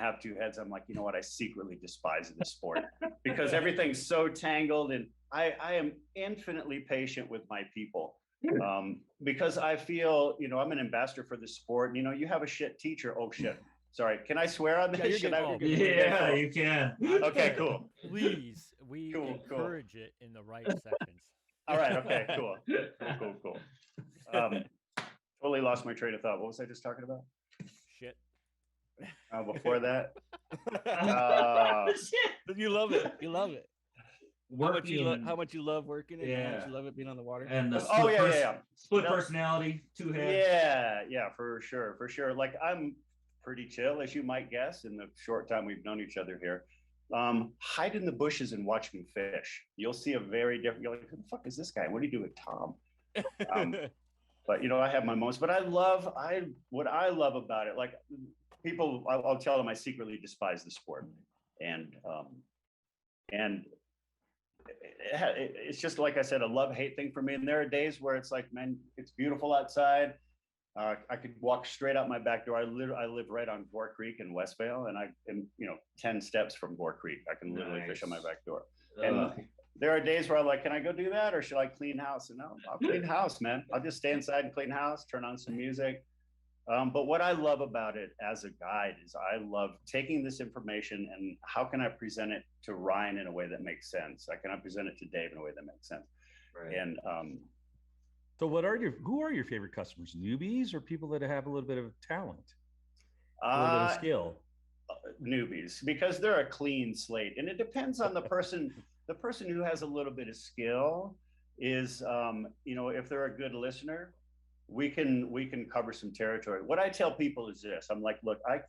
have two heads. I'm like, you know what? I secretly despise this sport because everything's so tangled, and I am infinitely patient with my people. Because I feel, I'm an ambassador for this sport. You have a shit teacher. Oh shit. Sorry. Can I swear on this? Yeah, you can. Okay, cool. Please, we encourage it in the right sections. All right. Okay, cool. Cool. Totally lost my train of thought. What was I just talking about? Shit. Before that. You love it. You love it. How much you love working it, how much you love it being on the water. And the split personality, two heads. Yeah, for sure. Like, I'm pretty chill, as you might guess, in the short time we've known each other here. Hide in the bushes and watch me fish. You'll see a very different, you're like, who the fuck is this guy? What do you do with Tom? But I have my moments, but what I love about it, like, people, I'll tell them I secretly despise the sport. And it's just, like I said, a love-hate thing for me. And there are days where it's like, man, it's beautiful outside. I could walk straight out my back door. I live right on Gore Creek in West Vail, and I am 10 steps from Gore Creek. I can literally fish on my back door. And there are days where I'm like, can I go do that, or should I clean house? And no, I'll clean house, man. I'll just stay inside and clean house, turn on some music. But what I love about it as a guide is I love taking this information and how can I present it to Ryan in a way that makes sense? How can I present it to Dave in a way that makes sense? Right. And so who are your favorite customers? Newbies or people that have a little bit of talent? A little bit of skill? Newbies, because they're a clean slate. And it depends on the person. The person who has a little bit of skill is, if they're a good listener, we can cover some territory. What I tell people is this: I'm like, look, I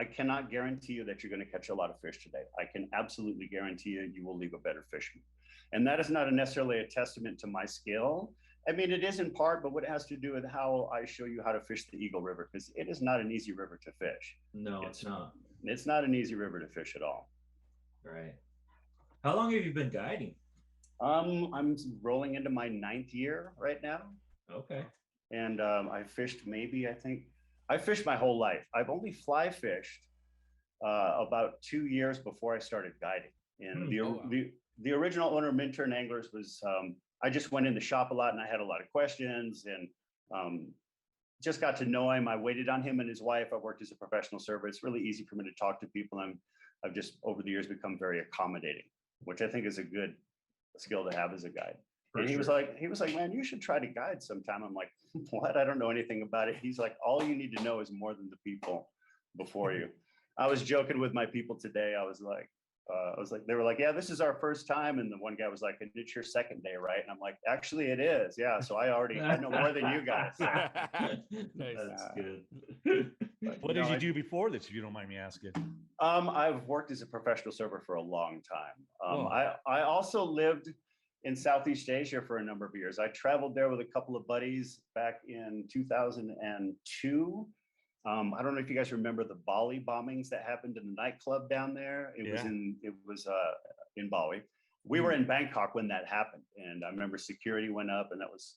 cannot guarantee you that you're going to catch a lot of fish today. I can absolutely guarantee you will leave a better fisherman. And that is not necessarily a testament to my skill. I mean, it is in part, but what it has to do with how I show you how to fish the Eagle River, because it is not an easy river to fish. No, it's not. It's not an easy river to fish at all. Right. How long have you been guiding? I'm rolling into my 9th year right now. Okay. And I fished I fished my whole life. I've only fly fished about 2 years before I started guiding. And the original owner of Minturn Anglers was, I just went in the shop a lot and I had a lot of questions and just got to know him. I waited on him and his wife. I worked as a professional server. It's really easy for me to talk to people. I've just over the years become very accommodating, which I think is a good skill to have as a guide. And he was like, man, you should try to guide sometime. I'm like, what? I don't know anything about it. He's like, all you need to know is more than the people before you. I was joking with my people today. I was like, they were like, yeah, this is our first time. And the one guy was like, it's your second day, right? And I'm like, actually it is. Yeah. So I know more than you guys. Nice. That's good. But, what did you do before this, if you don't mind me asking? I've worked as a professional server for a long time. I also lived in Southeast Asia for a number of years. I traveled there with a couple of buddies back in 2002. I don't know if you guys remember the Bali bombings that happened in the nightclub down there. It was in Bali. We were in Bangkok when that happened, and I remember security went up, and that was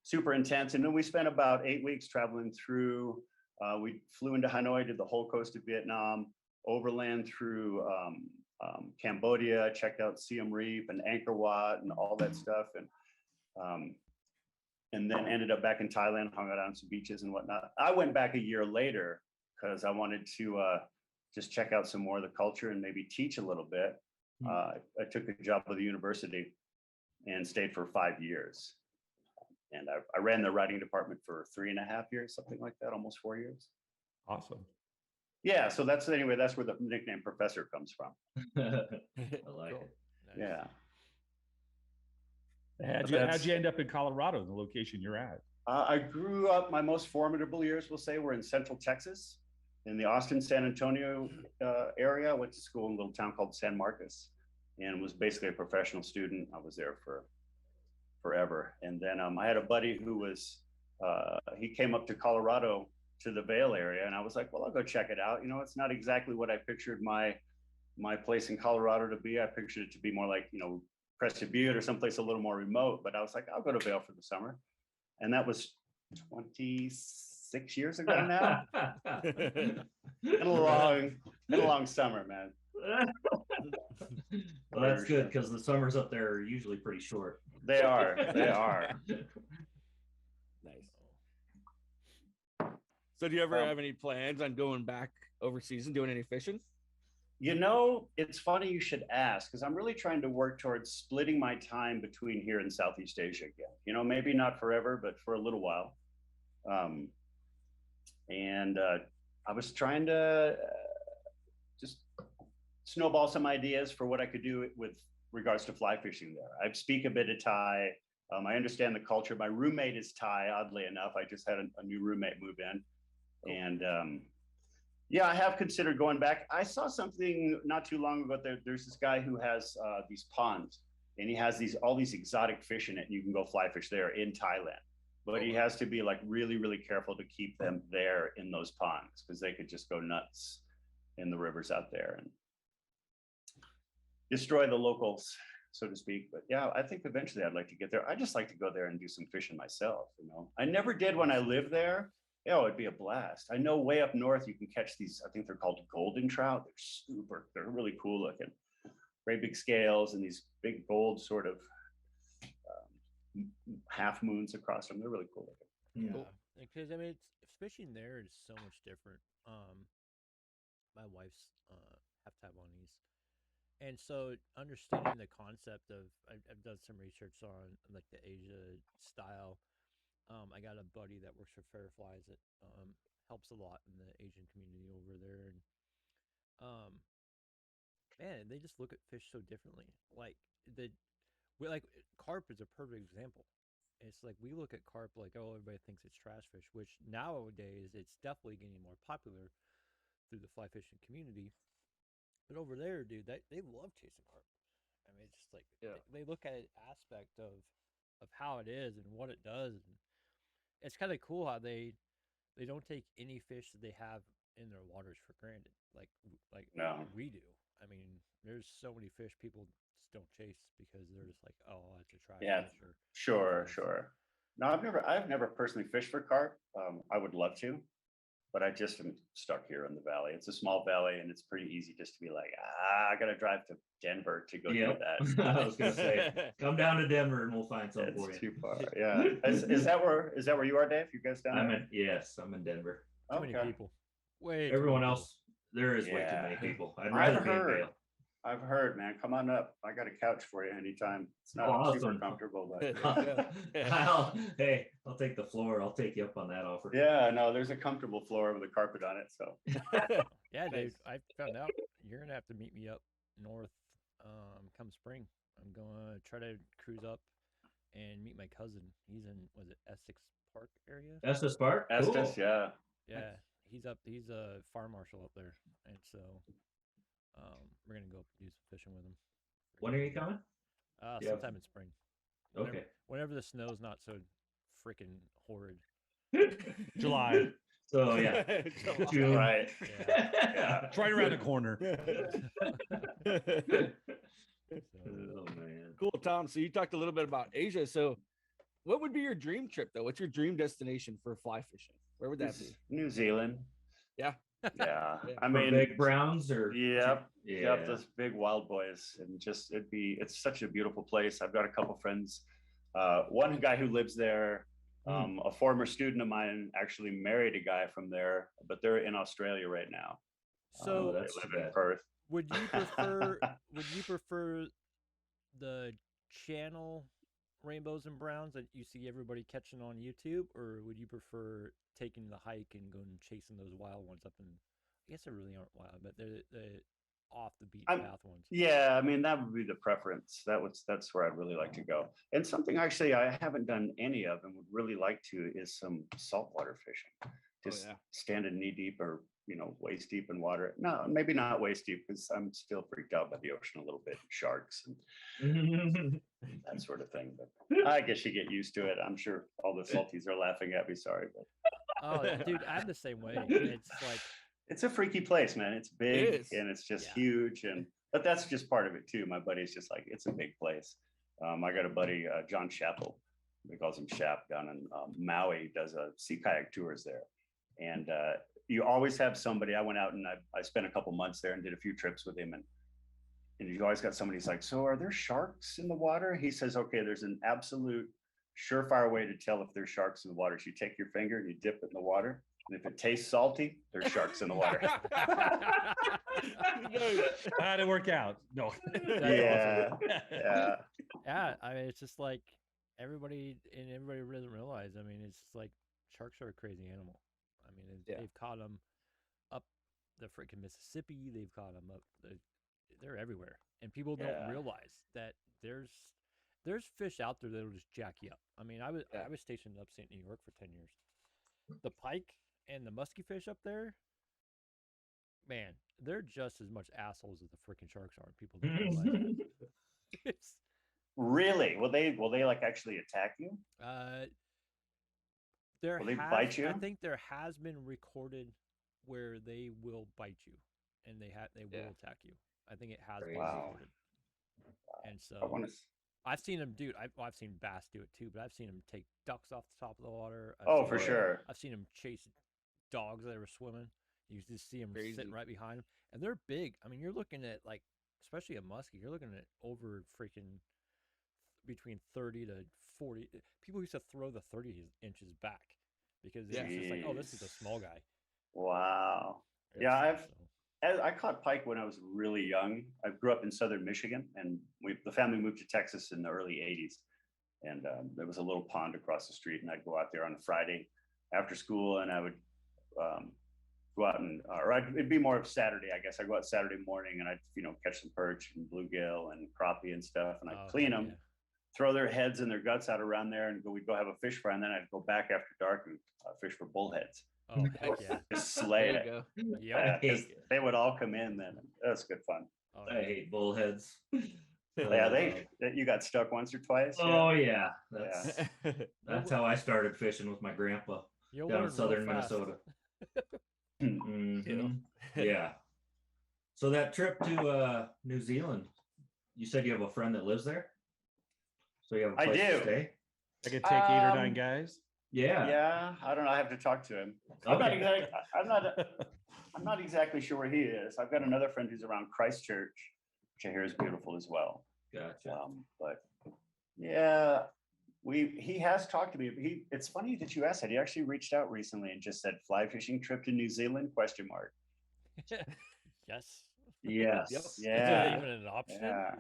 super intense. And then we spent about 8 weeks traveling through. We flew into Hanoi, did the whole coast of Vietnam, overland through Cambodia, checked out Siem Reap and Angkor Wat and all that stuff, and then ended up back in Thailand, hung out on some beaches and whatnot. I went back a year later because I wanted to just check out some more of the culture and maybe teach a little bit. I took a job with the university and stayed for 5 years. And I ran the writing department for 3.5 years, something like that, almost 4 years. Awesome. Yeah, so that's where the nickname Professor comes from. I like it. Yeah. How'd you end up in Colorado, the location you're at? I grew up, my most formidable years, we'll say, were in Central Texas, in the Austin, San Antonio area. I went to school in a little town called San Marcos and was basically a professional student. I was there for forever. And then I had a buddy who was, he came up to Colorado to the Vail area, and I was like, well, I'll go check it out. It's not exactly what I pictured my place in Colorado to be. I pictured it to be more like, Crested Butte or someplace a little more remote, but I was like, I'll go to Vail for the summer. And that was 6 years ago now. Been a long summer, man. Well, that's good because the summers up there are usually pretty short. They are. Nice. So do you ever have any plans on going back overseas and doing any fishing? You know, it's funny you should ask, because I'm really trying to work towards splitting my time between here and Southeast Asia again. You know, maybe not forever, but for a little while. I was trying to just snowball some ideas for what I could do with regards to fly fishing there. I speak a bit of Thai. I understand the culture. My roommate is Thai, oddly enough. I just had a new roommate move in. And yeah, I have considered going back. I saw something not too long ago. There's this guy who has these ponds, and he has all these exotic fish in it. And you can go fly fish there in Thailand, but he has to be like really, really careful to keep them there in those ponds because they could just go nuts in the rivers out there and destroy the locals, so to speak. But yeah, I think eventually I'd like to get there. I just like to go there and do some fishing myself. You know, I never did when I lived there. Oh, it'd be a blast. I know way up north you can catch these, I think they're called golden trout. They're really cool looking. Very big scales and these big gold sort of half moons across them. They're really cool looking. Yeah, because I mean, fishing there is so much different. My wife's half Taiwanese, and so understanding the concept of, I've done some research on like the Asia style. I got a buddy that works for Fairflies that helps a lot in the Asian community over there, and man, they just look at fish so differently. Like carp is a perfect example. It's like we look at carp like, oh, everybody thinks it's trash fish, which nowadays it's definitely getting more popular through the fly fishing community. But over there, dude, they love chasing carp. I mean, it's just like they look at an aspect of how it is and what it does. And it's kind of cool how they don't take any fish that they have in their waters for granted, like no. we do. I mean, there's so many fish people just don't chase because they're just like, oh, it's a trash fish. Sure. No, I've never personally fished for carp. I would love to, but I just am stuck here in the valley. It's a small valley, and it's pretty easy just to be like, I gotta drive to Denver to go do that. I was gonna say, come down to Denver and we'll find something for you. It's too far. Yeah. Is that where you are, Dave? You guys down there? Yes, I'm in Denver. Too many people. Everyone else, there is way too many people. I'd rather be in Vail. I've heard, man. Come on up. I got a couch for you anytime. It's not super comfortable, but I'll take the floor. I'll take you up on that offer. Yeah, no, there's a comfortable floor with a carpet on it. So yeah, dude, I found out you're gonna have to meet me up north come spring. I'm gonna try to cruise up and meet my cousin. He's in, was it Essex Park area? Essex Park? Essex, cool. Yeah. Yeah, he's a fire marshal up there, and so we're gonna go up and do some fishing with him. When are you coming? Sometime in spring. Okay. Whenever the snow's not so freaking horrid. July. So yeah, June. Right. Yeah. It's right around the corner. Oh man. Cool, Tom. So you talked a little bit about Asia. So what would be your dream trip though? What's your dream destination for fly fishing? Where would that be? New Zealand. Yeah. Yeah. I mean, big browns or yep, those big wild boys, and just it's such a beautiful place. I've got a couple friends. One guy who lives there, a former student of mine actually married a guy from there, but they're in Australia right now. So they live in Perth. Would you prefer the channel rainbows and browns that you see everybody catching on YouTube, or would you prefer taking the hike and going and chasing those wild ones up in, I guess they really aren't wild, but they're the off the beaten path ones? Yeah, I mean, that would be the preference. That's where I'd really like to go. And something actually I haven't done any of and would really like to is some saltwater fishing. Just standing knee deep or waist deep in water. No, maybe not waist deep, because I'm still freaked out by the ocean a little bit, sharks and that sort of thing. But I guess you get used to it. I'm sure all the salties are laughing at me. Sorry, but oh, dude, I'm the same way. It's like it's a freaky place, man. It's big and it's just huge, but that's just part of it too. My buddy's just like, it's a big place. I got a buddy, John Chappell. He calls him Shap, down in Maui. Does sea kayak tours there. And you always have somebody. I went out and I spent a couple months there and did a few trips with him, and you always got somebody who's like, so are there sharks in the water? He says, okay, there's an absolute surefire way to tell if there's sharks in the water. So you take your finger and you dip it in the water. And if it tastes salty, there's sharks in the water. How'd it work out? No. Yeah. Yeah. Yeah, I mean, it's just like everybody doesn't realize. I mean, it's just like sharks are a crazy animal. I mean, they've caught them up the freaking Mississippi. They've caught them up. They're everywhere, and people don't realize that there's fish out there that'll just jack you up. I mean, I was stationed in upstate New York for 10 years. The pike and the musky fish up there, man, they're just as much assholes as the freaking sharks are. People don't realize that. Really? Will they like actually attack you? Will they bite you? I think there has been recorded where they will bite you, and they will attack you. I think it has been recorded. And so I've seen them, dude. I've seen bass do it too, but I've seen them take ducks off the top of the water. For sure. I've seen them chase dogs that were swimming. You just see them sitting right behind them, and they're big. I mean, you're looking at, like, especially a muskie, you're looking at over freaking between 30 to 40. People used to throw the 30 inches back because it's just like, oh, this is a small guy. Wow. I caught pike when I was really young. I grew up in southern Michigan, and the family moved to Texas in the early 80s. And there was a little pond across the street, and I'd go out there on a Friday after school, and I would go out it'd be more of Saturday, I guess. I'd go out Saturday morning, and I'd catch some perch and bluegill and crappie and stuff, and I'd clean them, throw their heads and their guts out around there, and we'd go have a fish fry, and then I'd go back after dark and fish for bullheads. Oh, heck yeah. Just slay it. Yeah, they would all come in then. That's good fun. Oh, I hate bullheads. You got stuck once or twice? Oh, yeah. That's how I started fishing with my grandpa down in southern Minnesota. Yeah. So that trip to New Zealand, you said you have a friend that lives there? So you have a place to stay? I could take 8 or 9 guys. Yeah. I don't know. I have to talk to him. Okay. I'm not exactly sure where he is. I've got another friend who's around Christchurch, which I hear is beautiful as well. Gotcha. But yeah, he has talked to me. It's funny that you asked that. He actually reached out recently and just said fly fishing trip to New Zealand ? Yes. Yes. Yep. Yeah. Even an option. Yeah.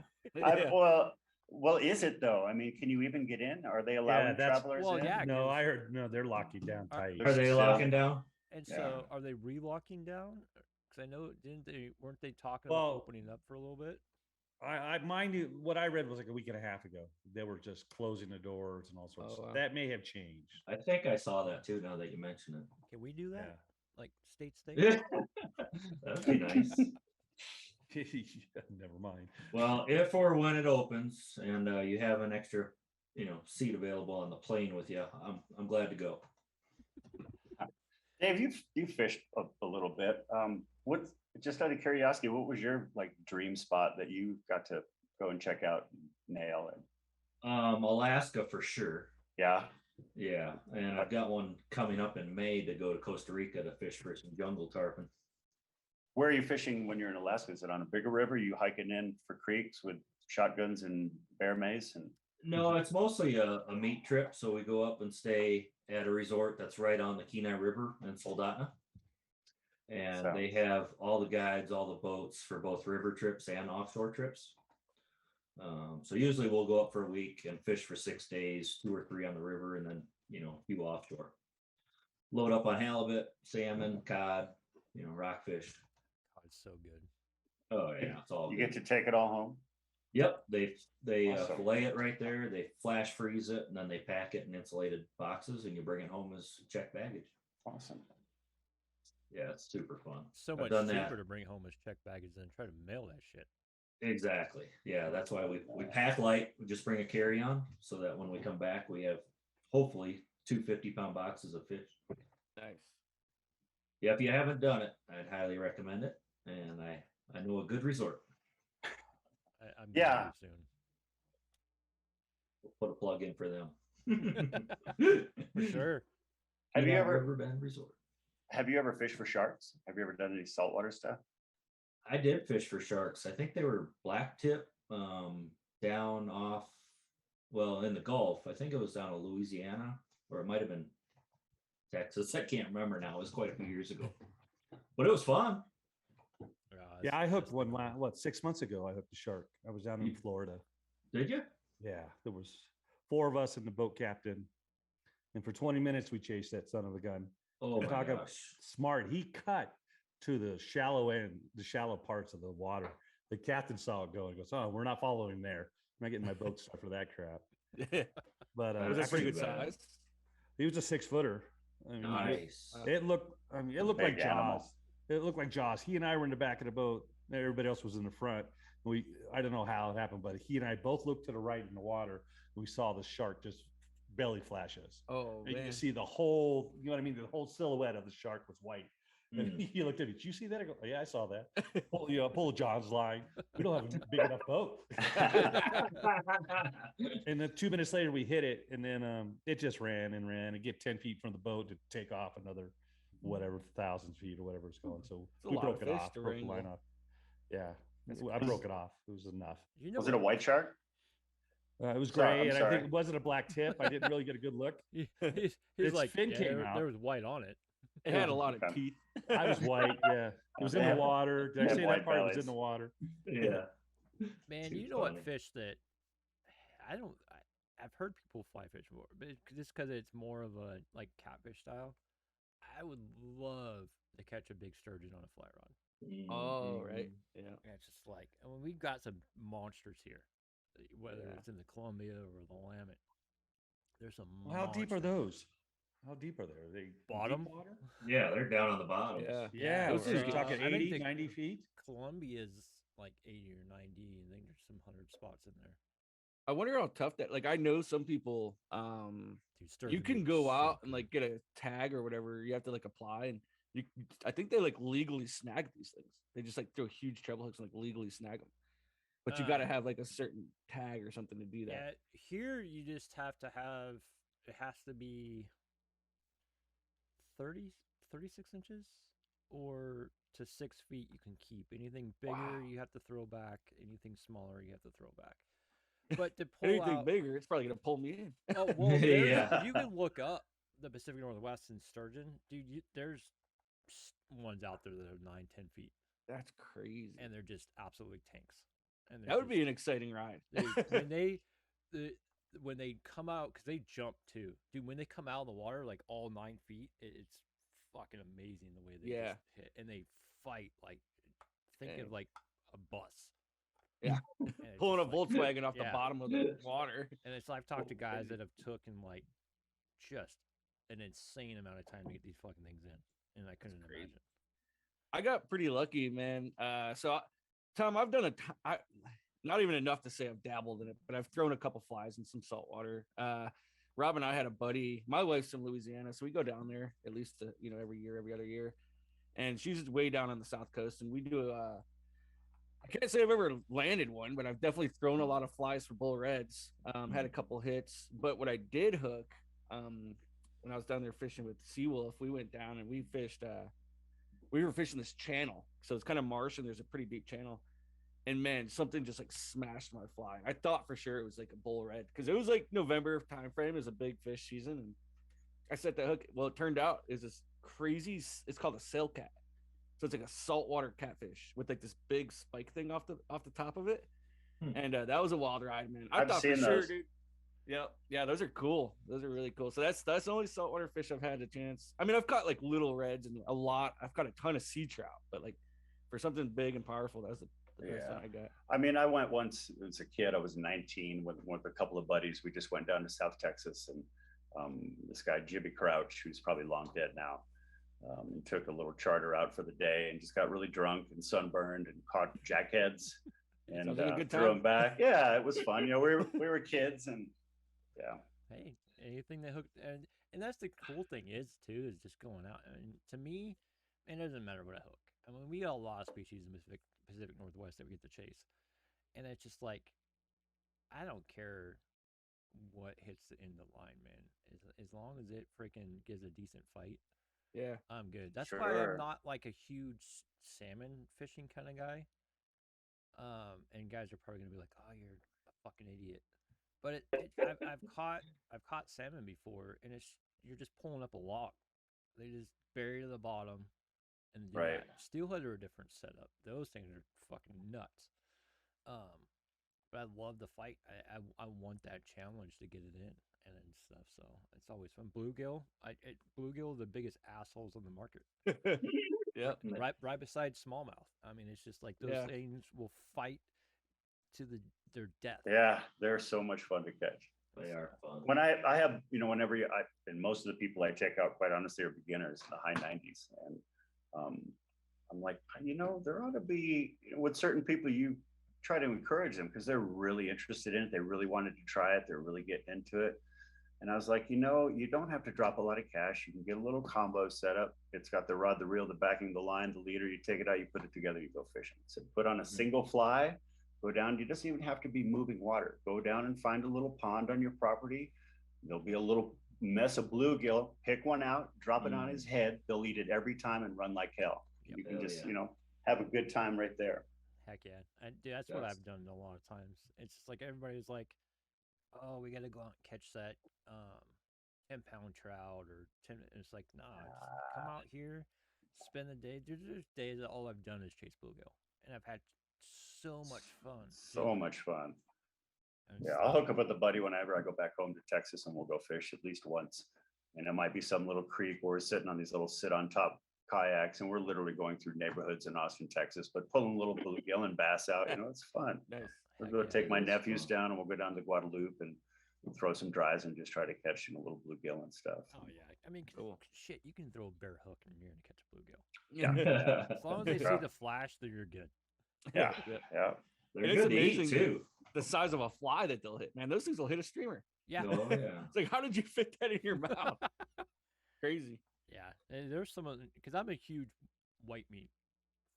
Well, is it though? I mean, can you even get in? Are they allowing travelers in? Yeah, no, I heard they're locking down tight. Are they locking down? And so, are they re-locking down? Because I know, weren't they talking about opening up for a little bit? I mind you, what I read was like a week and a half ago. They were just closing the doors and all sorts. Wow. That may have changed. I think I saw that too. Now that you mention it, can we do that? Yeah. Like state? That'd be nice. Never mind. Well, if or when it opens and you have an extra, seat available on the plane with you, I'm glad to go. Dave, you fished a little bit. Just out of curiosity, what was your dream spot that you got to go and check out and nail? Alaska for sure. Yeah. Yeah, and I've got one coming up in May to go to Costa Rica to fish for some jungle tarpon. Where are you fishing when you're in Alaska? Is it on a bigger river? Are you hiking in for creeks with shotguns and bear mace? No, it's mostly a meat trip. So we go up and stay at a resort that's right on the Kenai River in Soldotna. And they have all the guides, all the boats for both river trips and offshore trips. So usually we'll go up for a week and fish for 6 days, 2 or 3 on the river, and then, few offshore. Load up on halibut, salmon, cod, rockfish. It's so good. Oh yeah, it's all. You get to take it all home. Yep, they fillet it right there. They flash freeze it, and then they pack it in insulated boxes, and you bring it home as checked baggage. Awesome. Yeah, it's super fun. So much cheaper to bring home as checked baggage than try to mail that shit. Exactly. Yeah, that's why we pack light. We just bring a carry-on so that when we come back, we have hopefully 2 50-pound boxes of fish. Nice. Yeah, if you haven't done it, I'd highly recommend it. And I know a good resort. I'm going soon. We'll put a plug in for them. For sure. Have you ever Riverbend Resort? Have you ever fished for sharks? Have you ever done any saltwater stuff? I did fish for sharks. I think they were black tip down off, well, in the Gulf. I think it was down in Louisiana, or it might have been Texas. I can't remember now. It was quite a few years ago, but it was fun. Yeah, I hooked one 6 months ago. I hooked a shark. I was down in Florida. Did you? Yeah, there was 4 of us and the boat captain, and for 20 minutes we chased that son of a gun. Oh my Talk gosh! smart. He cut to the shallow end, the shallow parts of the water. The captain saw it go and goes, "Oh, we're not following there. I'm not getting my boat stuff for that crap." But was that pretty good bad. size? he was a 6-footer. I mean, Nice. it looked. I mean, it looked like Big animal. Jaws. It looked like Jaws. He and I were in the back of the boat. Everybody else was in the front. I don't know how it happened, but he and I both looked to the right in the water. We saw the shark just belly flashes. Oh, And man. you see the whole, you know what I mean? The whole silhouette of the shark was white. And he looked at me. Did you see that? I go, oh, yeah, I saw that. Pull John's line. We don't have a big enough boat. And then 2 minutes later, we hit it, and then it just ran and ran and get 10 feet from the boat to take off another whatever 1,000 feet or whatever it's going. So It's a we lot of broke it fish off. to Broke the wrangle. line off. Yeah, I broke it off. It was enough. You know Was it a white shark? It was Sorry, gray, I'm and I sorry. think it wasn't a black tip. I didn't really get a good look. He's Its like, fin yeah, came out. there was white on it. It had a lot of Okay. teeth. I was white. Yeah, it was in the Yeah. water. Did I Yeah, say white that part? It was bellies. in the water. Yeah. Man, Too you know funny. what fish that I've heard people fly fish before, but just because it's more of a like catfish style. I would love to catch a big sturgeon on a fly rod. Oh, right. Yeah. And it's just like, I mean, we've got some monsters here, whether Yeah. it's in the Columbia or the Willamette. There's some. Well, how deep are monsters. those? How deep are they? Are they deep Bottom? water? Yeah, they're down on the bottom. Yeah. Yeah, Those we're things get- talking I think 80, the 90 feet. Columbia's like 80 or 90, and then there's some 100 spots in there. I wonder how tough that. Like, I know some people. Dude, You sturgeon can are go so out and cool. like get a tag or whatever. You have to like apply, and you. I think they like legally snag these things. They just like throw huge treble hooks and like legally snag them. But you got to have like a certain tag or something to do that. Yeah, here you just have to have. It has to be 36 inches, or to 6 feet you can keep. Anything bigger Wow. you have to throw back. Anything smaller you have to throw back. But to pull Anything out, bigger, it's probably gonna pull me in. oh well, there's, Yeah. you can look up the Pacific Northwest and sturgeon, dude. There's ones out there that are 9-10 feet, That's crazy. and they're just absolutely tanks. And That would be an exciting ride. when they come out, because they jump too, dude. When they come out of the water, like all 9 feet, it's fucking amazing the way they Yeah. just hit, and they fight like think Dang. of like a bus. Yeah. And it's Pulling a just like- Volkswagen off the Yeah. bottom of the water. And it's I've talked to guys that have taken like just an insane amount of time to get these fucking things in, and I couldn't crazy. imagine. I got pretty lucky, man. Tom, I've done not even enough to say I've dabbled in it, but I've thrown a couple flies in some saltwater. Rob and I had a buddy. My wife's from Louisiana, so we go down there at least, every year, every other year. And she's way down on the South Coast, and we do. I can't say I've ever landed one, but I've definitely thrown a lot of flies for bull reds. Had a couple hits, but what I did hook, when I was down there fishing with Seawolf, we went down and we fished. We were fishing this channel, so it's kind of marsh and there's a pretty deep channel. And man, something just like smashed my fly. I thought for sure it was like a bull red because it was like November time frame is a big fish season, and I set that hook. Well, it turned out is this crazy. It's called a sail cat, so it's like a saltwater catfish with like this big spike thing off the top of it. And that was a wild ride, man. I I've thought seen for sure, those. dude. Yeah, those are cool. Those are really cool. So that's the only saltwater fish I've had a chance. I mean, I've caught like little reds and a lot. I've caught a ton of sea trout, but like for something big and powerful, that was the best one I got. I mean, I went once as a kid. I was 19 with a couple of buddies. We just went down to South Texas, and this guy Jimmy Crouch, who's probably long dead now, took a little charter out for the day and just got really drunk and sunburned and caught jackheads and Sounds like a good threw time. them back. Yeah, it was fun. We were kids, and yeah. Hey, anything that hooked, and that's the cool thing is too, is just going out. And to me, it doesn't matter what I hook. I mean, we got a lot of species in the Pacific Northwest that we get to chase, and it's just like, I don't care what hits the end of the line, man. As long as it freaking gives a decent fight, Yeah. I'm good. That's why Sure. I'm not like a huge salmon fishing kind of guy. And guys are probably gonna be like, "Oh, you're a fucking idiot." But I've caught salmon before, and you're just pulling up a log. They just bury to the bottom and do Right. that. Steelhead are a different setup. Those things are fucking nuts. Um, but I love the fight. I want that challenge to get it in and stuff. So it's always fun. Bluegill are the biggest assholes on the market. Yep. Right beside smallmouth. I mean, it's just like those things will fight to their death. Yeah, they're so much fun to catch. They are fun. When I have, whenever and most of the people I check out, quite honestly, are beginners in the high 90s. And I'm like, there ought to be, with certain people, you try to encourage them because they're really interested in it. They really wanted to try it. They're really getting into it. And I was like, you don't have to drop a lot of cash. You can get a little combo set up. It's got the rod, the reel, the backing, the line, the leader. You take it out, you put it together, you go fishing. So put on a single fly, go down. You doesn't even have to be moving water. Go down and find a little pond on your property. There'll be a little mess of bluegill. Pick one out, drop it on his head. They'll eat it every time and run like hell. You can just, have a good time right there. Heck yeah. Dude, that's what I've done a lot of times. It's just like everybody's like, oh, we got to go out and catch that 10-pound trout or 10. And it's like, nah, just come out here, spend the day. There's days that all I've done is chase bluegill. And I've had so much fun. So much fun. Yeah, I'll hook up with a buddy whenever I go back home to Texas, and we'll go fish at least once. And it might be some little creek where we're sitting on these little sit-on-top kayaks, and we're literally going through neighborhoods in Austin, Texas, but pulling little bluegill and bass out. It's fun. Nice. We'll go take my nephews down, and we'll go down to Guadalupe and throw some dries and just try to catch a little bluegill and stuff. Oh yeah, I mean, shit, you can throw a bare hook and you're gonna catch a bluegill. Yeah. As long as they see the flash, then you're good. Yeah. They're good to eat too. The size of a fly that they'll hit, man. Those things will hit a streamer. Yeah. Oh, yeah. It's like, how did you fit that in your mouth? Crazy. Yeah, and there's some because I'm a huge white meat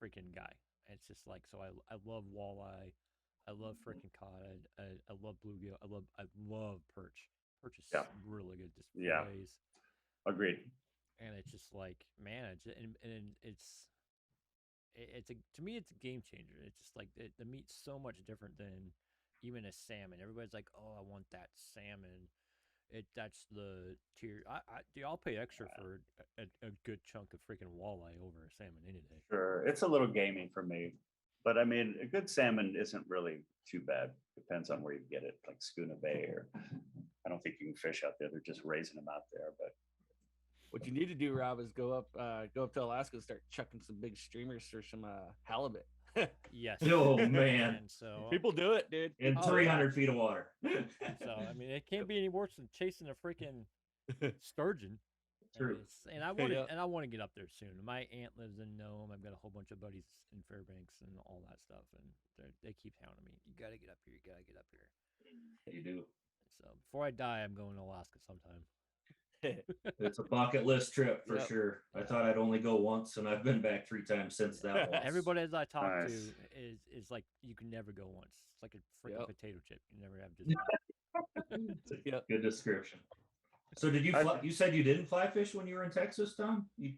freaking guy. It's just like, so I love walleye, I love freaking cod, I love bluegill, I love perch. Perch is really good. Just fillets. Agreed. And it's just like, man, to me it's a game changer. It's just like the meat's so much different than even a salmon. Everybody's like, oh, I want that salmon. That's the tier. I'll pay extra for a good chunk of freaking walleye over a salmon any day. Sure, it's a little gamey for me, but I mean, a good salmon isn't really too bad. Depends on where you get it, like Schooner Bay, or I don't think you can fish out there. They're just raising them out there. But what you need to do, Rob, is go up to Alaska and start chucking some big streamers for some halibut. Yes. Oh man. And so people do it, dude. In 300 feet of water. So I mean, it can't be any worse than chasing a freaking sturgeon. True. And I want to get up there soon. My aunt lives in Nome. I've got a whole bunch of buddies in Fairbanks and all that stuff, and they keep hounding me. You got to get up here. You got to get up here. You do. So before I die, I'm going to Alaska sometime. It's a bucket list trip for sure. I thought I'd only go once, and I've been back 3 times since that. Everybody as I talk to is like, you can never go once. It's like a freaking potato chip. You never have just. Good description. So did you fly, you said you didn't fly fish when you were in Texas, Tom? You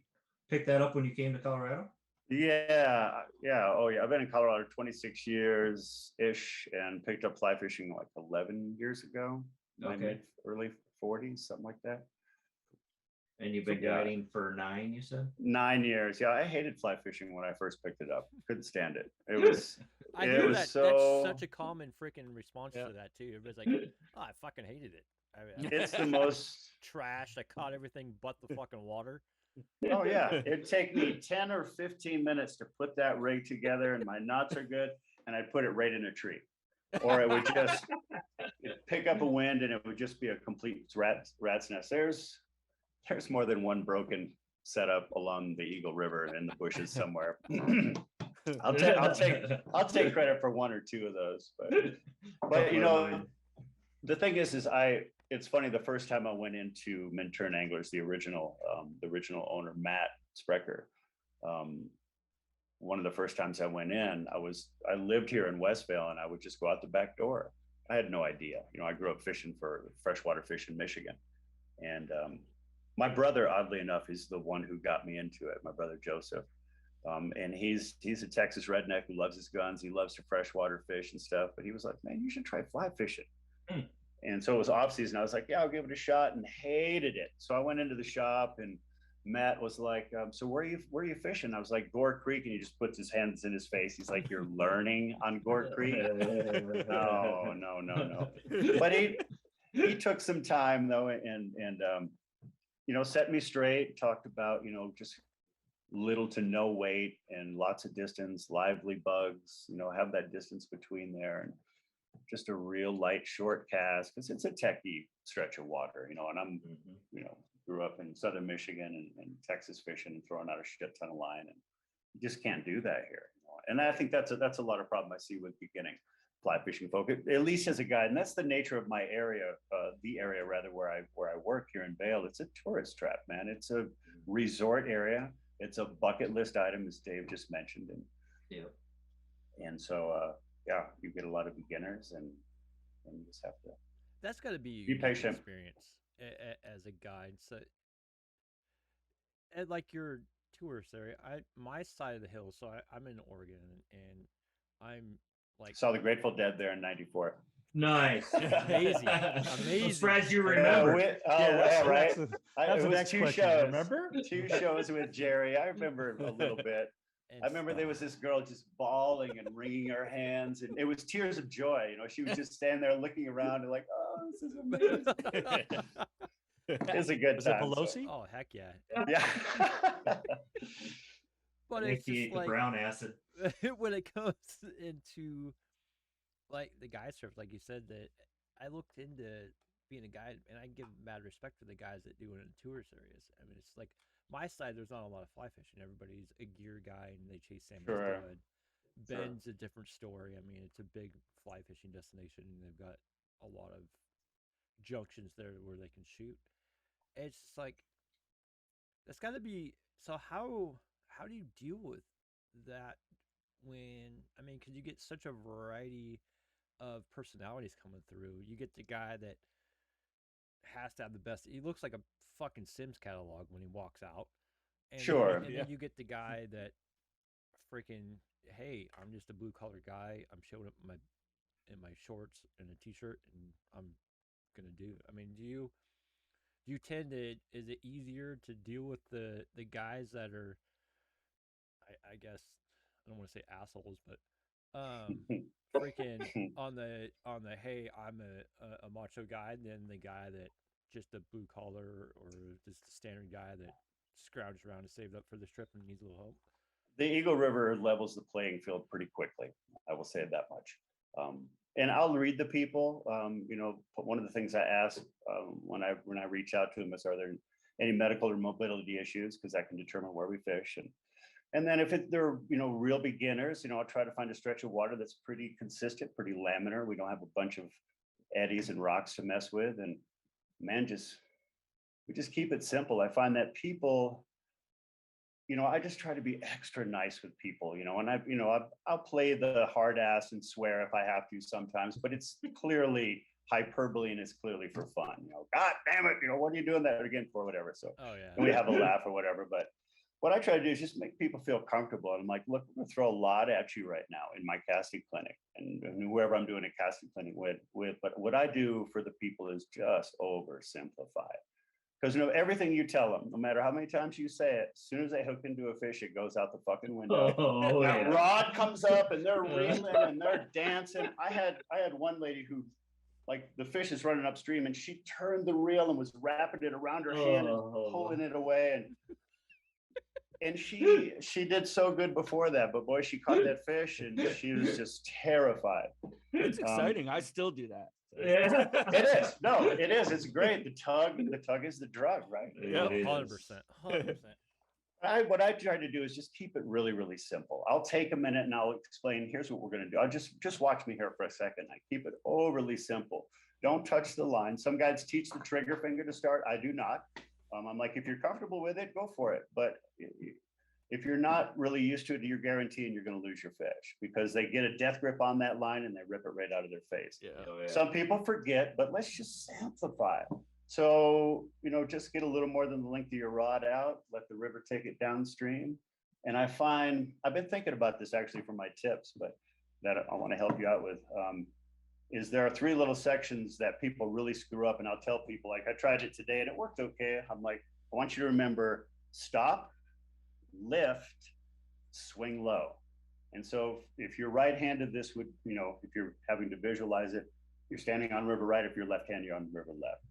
picked that up when you came to Colorado? Yeah. Oh yeah, I've been in Colorado 26 years ish, and picked up fly fishing like 11 years ago. Okay. Early 40s, something like that. And you've been guiding for 9, you said? 9 years. Yeah, I hated fly fishing when I first picked it up. Couldn't stand it. It was. I hear that. That's such a common freaking response to that too. Everybody's like, "Oh, I fucking hated it." It's the most trash. I caught everything but the fucking water. Oh yeah, it'd take me 10 or 15 minutes to put that rig together, and my knots are good, and I'd put it right in a tree, or it would just pick up a wind, and it would just be a complete rat's nest. There's more than one broken setup along the Eagle River in the bushes somewhere. I'll take credit for 1 or 2 of those, but the thing is it's funny. The first time I went into Minturn Anglers, the original owner, Matt Sprecher, one of the first times I went in, I lived here in West Vail, and I would just go out the back door. I had no idea. I grew up fishing for freshwater fish in Michigan, and My brother, oddly enough, is the one who got me into it. My brother Joseph, and he's a Texas redneck who loves his guns. He loves to freshwater fish and stuff. But he was like, "Man, you should try fly fishing." And so it was off season. I was like, "Yeah, I'll give it a shot," and hated it. So I went into the shop, and Matt was like, "So where are you fishing?" I was like, "Gore Creek," and he just puts his hands in his face. He's like, "You're learning on Gore Creek?" No. But he took some time though, and set me straight. Talked about just little to no weight and lots of distance, lively bugs. Have that distance between there, and just a real light short cast because it's a techie stretch of water. And I'm grew up in southern Michigan and Texas fishing and throwing out a shit ton of line, and you just can't do that here. And I think that's a lot of problem I see with beginning fly fishing folk, at least as a guide. And that's the nature of my area, the area rather where I work here in Vail. It's a tourist trap, man. It's a resort area. It's a bucket list item, as Dave just mentioned. And so you get a lot of beginners, and you just have to. That's got to be be patient. Experience as a guide. So, at like your tourist area, my side of the hill. So I'm in Oregon, and I'm like saw the Grateful Dead there in '94. Nice. Amazing. I'm surprised you remember. Right. That's it was two question, shows. Remember? 2 shows with Jerry. I remember a little bit. I remember there was this girl just bawling and wringing her hands, and it was tears of joy. She was just standing there looking around and like, "Oh, this is amazing." It's a good time. Was it Pelosi? Oh, heck yeah. Yeah. But it's just like brown acid. when it comes into like the guide surf, like you said, that I looked into being a guide, and I give mad respect for the guys that do it in tourist areas. I mean, it's like my side, there's not a lot of fly fishing. Everybody's a gear guy and they chase salmon. Sure. Bend's a different story. I mean, it's a big fly fishing destination, and they've got a lot of junctions there where they can shoot. It's just like that's got to be. So how do you deal with that when because you get such a variety of personalities coming through. You get the guy that has to have the best. He looks like a fucking Sims catalog when he walks out. And then you get the guy that freaking, hey, I'm just a blue collar guy. I'm showing up in my shorts and a t-shirt, and I'm gonna do. Do you tend to? Is it easier to deal with the guys that are? I guess I don't want to say assholes, but freaking on the hey, I'm a macho guy, and then the guy that just a blue collar or just a standard guy that scrounged around to save up for this trip and needs a little help. The Eagle River levels the playing field pretty quickly. I will say that much. And I'll read the people. One of the things I ask when I reach out to them is, are there any medical or mobility issues? Because that can determine where we fish. And then if they're real beginners, I'll try to find a stretch of water that's pretty consistent, pretty laminar. We don't have a bunch of eddies and rocks to mess with. And man, we just keep it simple. I find that people, I just try to be extra nice with people, and I'll play the hard ass and swear if I have to sometimes, but it's clearly hyperbole and it's clearly for fun. God damn it, what are you doing that again for, whatever. So and we have a laugh or whatever. But what I try to do is just make people feel comfortable. And I'm like, look, I'm gonna throw a lot at you right now in my casting clinic and whoever I'm doing a casting clinic with. But what I do for the people is just oversimplify it. Because everything you tell them, no matter how many times you say it, as soon as they hook into a fish, it goes out the fucking window. That rod comes up and they're reeling and they're dancing. I had one lady who, like, the fish is running upstream and she turned the reel and was wrapping it around her hand and pulling it away. And she did so good before that, but boy, she caught that fish and she was just terrified. It's exciting. I still do that. Yeah. It is. No, it is. It's great. The tug is the drug, right? Yeah, 100%. 100%. What I try to do is just keep it really, really simple. I'll take a minute and I'll explain, here's what we're going to do. I'll just watch me here for a second. I keep it overly simple. Don't touch the line. Some guys teach the trigger finger to start. I do not. I'm like, if you're comfortable with it, go for it. But if you're not really used to it, you're guaranteeing you're going to lose your fish because they get a death grip on that line and they rip it right out of their face. Yeah. Some people forget, but let's just simplify it. So, just get a little more than the length of your rod out, let the river take it downstream. And I find, I've been thinking about this actually for my tips, but that I want to help you out with, is there are 3 little sections that people really screw up. And I'll tell people, like, I tried it today and it worked okay. I'm like, I want you to remember stop, lift, swing low. And so if you're right-handed, this would, if you're having to visualize it, you're standing on river right. If you're left-handed, you're on river left.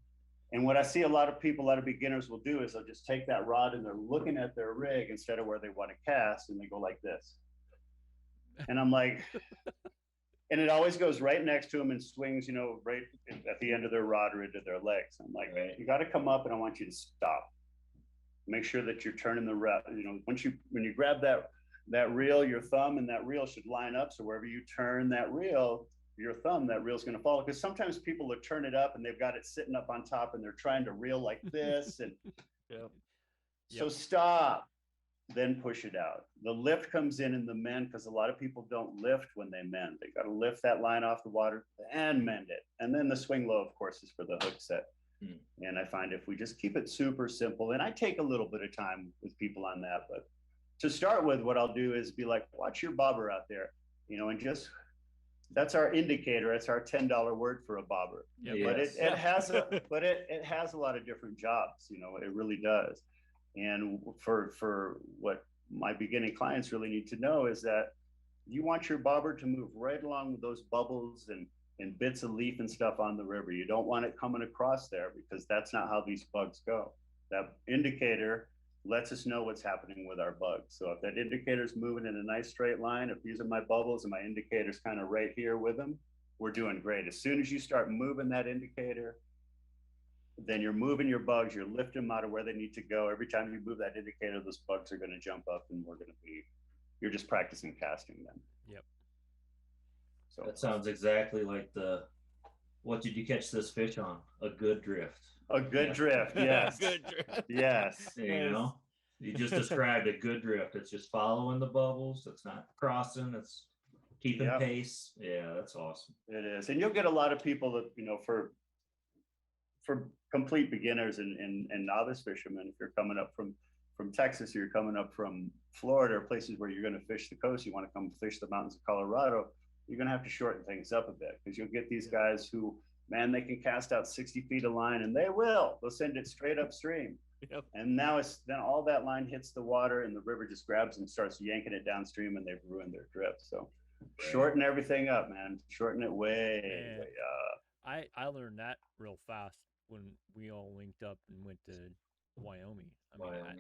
And what I see a lot of beginners will do is they'll just take that rod and they're looking at their rig instead of where they want to cast, and they go like this. And I'm like, and it always goes right next to them and swings, right at the end of their rod or into their legs. I'm like, right. You got to come up, and I want you to stop. Make sure that you're turning the rep. When you grab that reel, your thumb and that reel should line up. So wherever you turn that reel, your thumb, that reel's going to follow. Because sometimes people will turn it up and they've got it sitting up on top and they're trying to reel like this. And so stop, then push it out. The lift comes in the mend, because a lot of people don't lift when they mend. They got to lift that line off the water and mend it. And then the swing low, of course, is for the hook set. And I find if we just keep it super simple, and I take a little bit of time with people on that, but to start with, what I'll do is be like, watch your bobber out there, and just, that's our indicator. It's our $10 word for a bobber. But it has a lot of different jobs, it really does. And for what my beginning clients really need to know is that you want your bobber to move right along with those bubbles and bits of leaf and stuff on the river. You don't want it coming across there, because that's not how these bugs go. That indicator lets us know what's happening with our bugs. So if that indicator is moving in a nice straight line, if these are my bubbles and my indicator's kind of right here with them, we're doing great. As soon as you start moving that indicator, then you're moving your bugs, you're lifting them out of where they need to go. Every time you move that indicator, those bugs are going to jump up, and you're just practicing casting them. Yep. So that sounds exactly like what did you catch this fish on? A good drift. A good drift, yes. Good drift. Yes. You just described a good drift. It's just following the bubbles. It's not crossing. It's keeping pace. Yeah, that's awesome. It is. And you'll get a lot of people that, for complete beginners and novice fishermen, if you're coming up from Texas, or you're coming up from Florida, or places where you're going to fish the coast, you want to come fish the mountains of Colorado, you're going to have to shorten things up a bit, because you'll get these guys who, man, they can cast out 60 feet of line, and they'll send it straight upstream. Yep. And then all that line hits the water, and the river just grabs and starts yanking it downstream, and they've ruined their drift. So shorten everything up, man. Shorten it way up. I learned that real fast when we all linked up and went to Wyoming.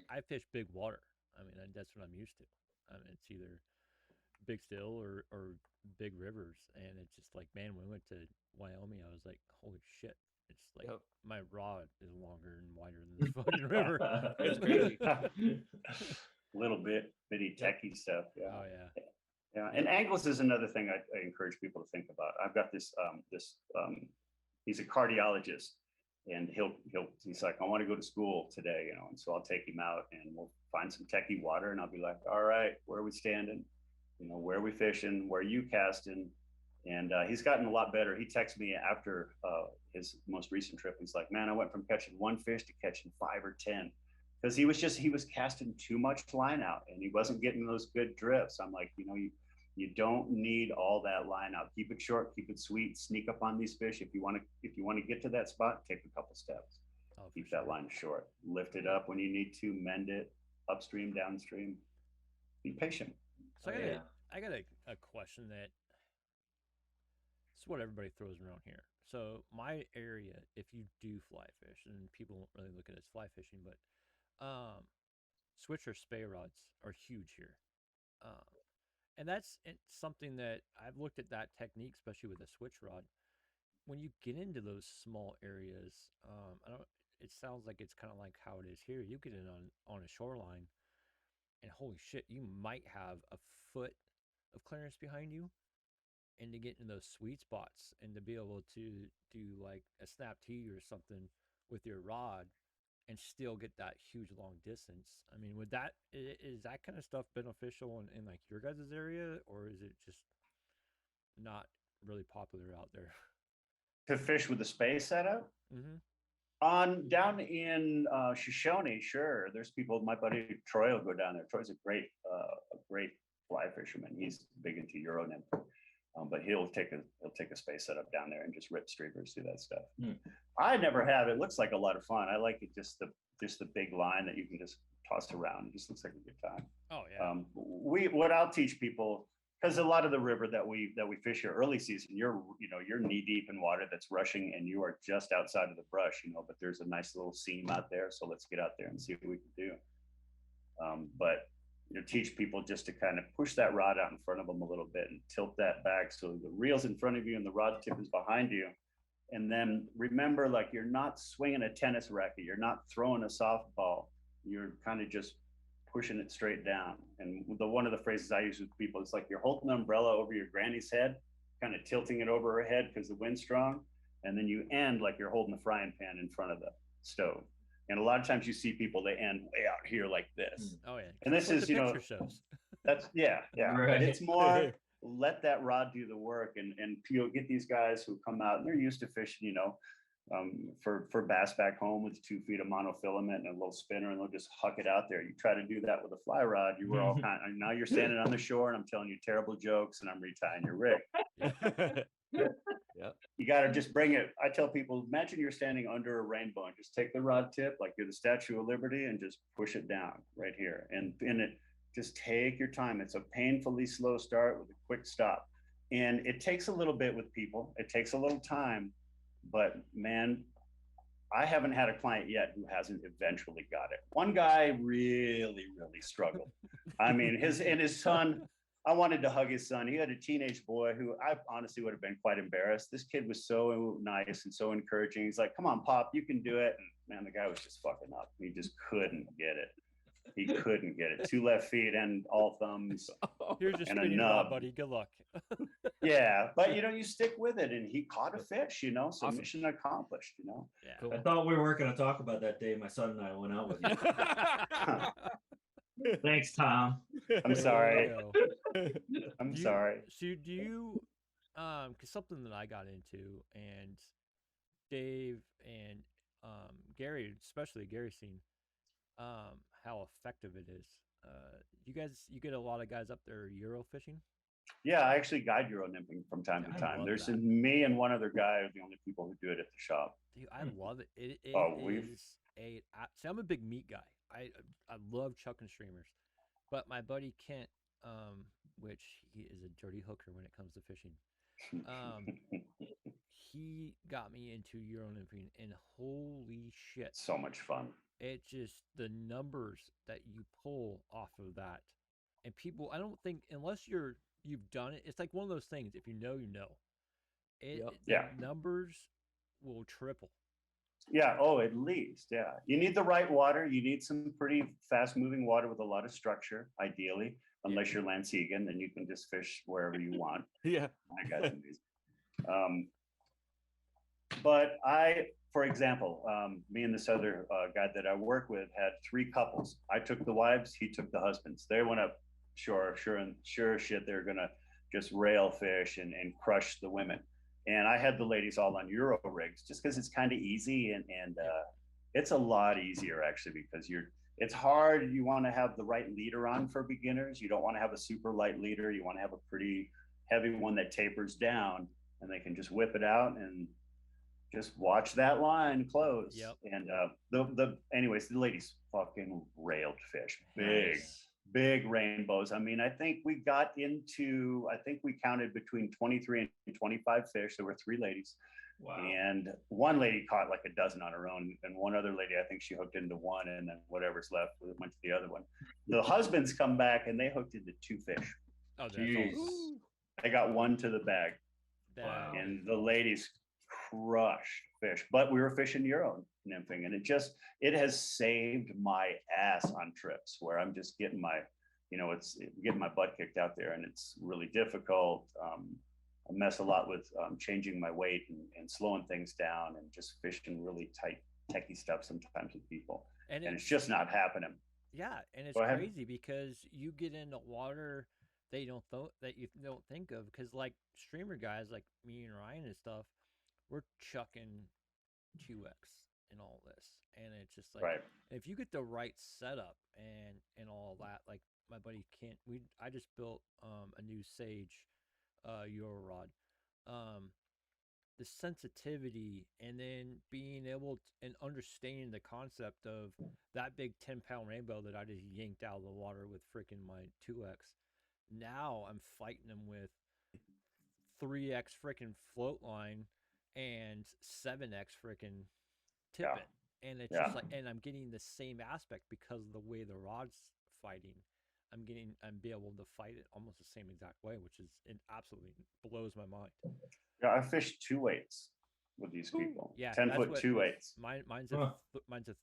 I fish big water. That's what I'm used to. It's either big still or big rivers, and it's just like, man, when we went to Wyoming, I was like, holy shit, it's like my rod is longer and wider than this fucking river. It's crazy. Little bitty techie stuff. Oh yeah. And angles is another thing I encourage people to think about. I've got this he's a cardiologist, and he's like, I want to go to school today, and so I'll take him out and we'll find some techie water, and I'll be like, all right, where are we standing? Where are we fishing? Where are you casting? And he's gotten a lot better. He texted me after his most recent trip. He's like, man, I went from catching 1 fish to catching 5 or 10, because he was casting too much line out, and he wasn't getting those good drifts. I'm like, you don't need all that line out. Keep it short, keep it sweet, sneak up on these fish. If you want to get to that spot, take a couple steps. Keep that line short. Lift it up when you need to, mend it upstream, downstream. Be patient. So I got a question that it's what everybody throws around here. So my area, if you do fly fish, and people don't really look at it as fly fishing, but switch or spay rods are huge here. And that's something that I've looked at that technique, especially with a switch rod. When you get into those small areas, it sounds like it's kind of like how it is here. You get in on a shoreline, and holy shit, you might have a foot of clearance behind you. And to get in those sweet spots and to be able to do like a snap tee or something with your rod and still get that huge long distance. Is that kind of stuff beneficial in like your guys' area, or is it just not really popular out there? To fish with the spay setup? Mm-hmm. On down in Shoshone, sure. There's people. My buddy Troy will go down there. Troy's a great fly fisherman. He's big into Euro nymph, but he'll take a space setup down there and just rip streamers, do that stuff. I never have. It looks like a lot of fun. I like it, just the big line that you can just toss around. It just looks like a good time. Oh yeah. What I'll teach people, because a lot of the river that we fish here early season, you're knee deep in water that's rushing, and you are just outside of the brush, but there's a nice little seam out there, so let's get out there and see what we can do. But teach people just to kind of push that rod out in front of them a little bit and tilt that back so the reel's in front of you and the rod tip is behind you. And then remember, like, you're not swinging a tennis racket, you're not throwing a softball, you're kind of just pushing it straight down. And one of the phrases I use with people, it's like you're holding an umbrella over your granny's head, kind of tilting it over her head because the wind's strong, and then you end like you're holding a frying pan in front of the stove. And a lot of times you see people, they end way out here like this. Oh yeah. And this is, shows. that's yeah. Right. But it's more let that rod do the work, and you'll get these guys who come out and they're used to fishing, for bass back home with 2 feet of monofilament and a little spinner, and they'll just huck it out there. You try to do that with a fly rod, you were all now you're standing on the shore and I'm telling you terrible jokes and I'm retying your rig. Yeah. You got to just bring it. I tell people, imagine you're standing under a rainbow and just take the rod tip like you're the Statue of Liberty and just push it down right here. And it just take your time. It's a painfully slow start with a quick stop. And it takes a little bit with people. It takes a little time. But man, I haven't had a client yet who hasn't eventually got it. One guy really, really struggled. I mean, his son, I wanted to hug his son. He had a teenage boy who I honestly would have been quite embarrassed. This kid was so nice and so encouraging. He's like, come on, Pop, you can do it. And man, the guy was just fucking up. He just couldn't get it. He couldn't get it. 2 left feet and all thumbs. Here's your and a spinning nub. rod, buddy. Good luck. Yeah, but you stick with it, and he caught a fish. So Awesome. mission accomplished. Yeah. Cool. I thought we weren't going to talk about that day my son and I went out with you. Thanks, Tom. I'm sorry. There you go. I'm sorry. So do you, because something that I got into, and Dave and Gary, especially Gary's seen, how effective it is. You get a lot of guys up there Euro fishing. Yeah, I actually guide Euro nymphing from time to time. There's me and one other guy are the only people who do it at the shop. Dude, I love it. It is see, I'm a big meat guy. I love chucking streamers, but my buddy Kent, which he is a dirty hooker when it comes to fishing, he got me into Euro nymphing, and holy shit, So much fun. it just the numbers that you pull off of that, and people, I don't think unless you've done it, it's like one of those things. If you know, you know. Yeah. Numbers will triple. Yeah. Oh, at least. Yeah. You need the right water. You need some pretty fast moving water with a lot of structure, ideally, unless you're Lansegan, then you can just fish wherever you want. Yeah. My guy's amazing. But for example, me and this other guy that I work with had 3 couples. I took the wives, he took the husbands. They went up sure shit, they're gonna just rail fish and crush the women. And I had the ladies all on Euro rigs just because it's kind of easy, and it's a lot easier actually, because it's hard. You want to have the right leader on for beginners. You don't want to have a super light leader. You want to have a pretty heavy one that tapers down, and they can just whip it out and just watch that line close. Yep. And anyways, the ladies fucking railed fish, Nice. big rainbows. I mean, I think we counted between 23 and 25 fish. There were 3 ladies. Wow. And one lady caught like a dozen on her own, and one other lady, I think she hooked into 1, and then whatever's left went to the other one. The husbands come back and they hooked into 2 fish. Oh, that's Jeez. awesome. They got 1 to the bag. Wow. And the ladies crushed fish, but we were fishing Euro nymphing, and it has saved my ass on trips where I'm just getting getting my butt kicked out there, and it's really difficult. I mess a lot with changing my weight and slowing things down, and just fishing really tight, techie stuff sometimes with people, and it's just not happening. Yeah, and it's Go ahead. crazy because you get into water that you don't think of, because like streamer guys like me and Ryan and stuff, we're chucking 2x and all this. And it's just like, Right. if you get the right setup and all that, like my buddy Kent, I just built a new Sage Euro rod. The sensitivity, and then being able to, and understanding the concept of that big 10-pound rainbow that I just yanked out of the water with freaking my 2X. Now I'm fighting them with 3X freaking float line and 7X freaking tippet. And it's just like, and I'm getting the same aspect because of the way the rod's fighting. I'm be able to fight it almost the same exact way, which is, it absolutely blows my mind. Yeah, I fished 2 weights with these people. Yeah, 10-foot 2 weights. Mine's a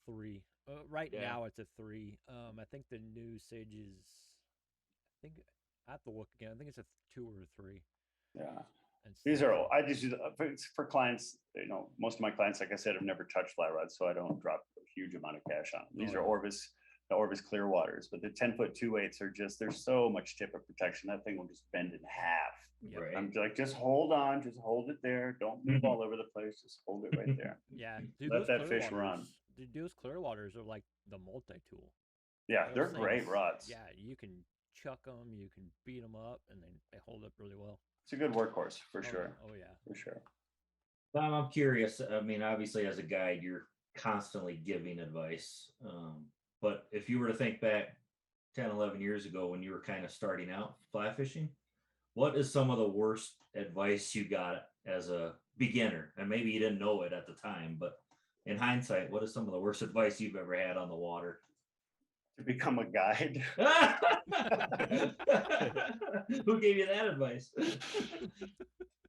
3. Right now it's a 3. I think the new Sage is, I think I have to look again. I think it's a 2 or a 3. Yeah. And These are, I just use for clients, most of my clients, like I said, have never touched fly rods, so I don't drop a huge amount of cash on them. These are the Orvis clear waters, but the 10-foot 2 weights are just, there's so much tippet protection. That thing will just bend in half. Right. I'm like, just hold on, just hold it there. Don't move all over the place. Just hold it right there. Yeah. Dude, let that fish run. Dude, those clear waters are like the multi-tool. Yeah, they're great rods. Yeah, you can chuck them, you can beat them up, and they hold up really well. It's a good workhorse for sure. Oh yeah, for sure. Tom, I'm curious. I mean, obviously, as a guide, you're constantly giving advice. But if you were to think back 10, 11 years ago when you were kind of starting out fly fishing, what is some of the worst advice you got as a beginner? And maybe you didn't know it at the time, but in hindsight, what is some of the worst advice you've ever had on the water? To become a guide. Who gave you that advice?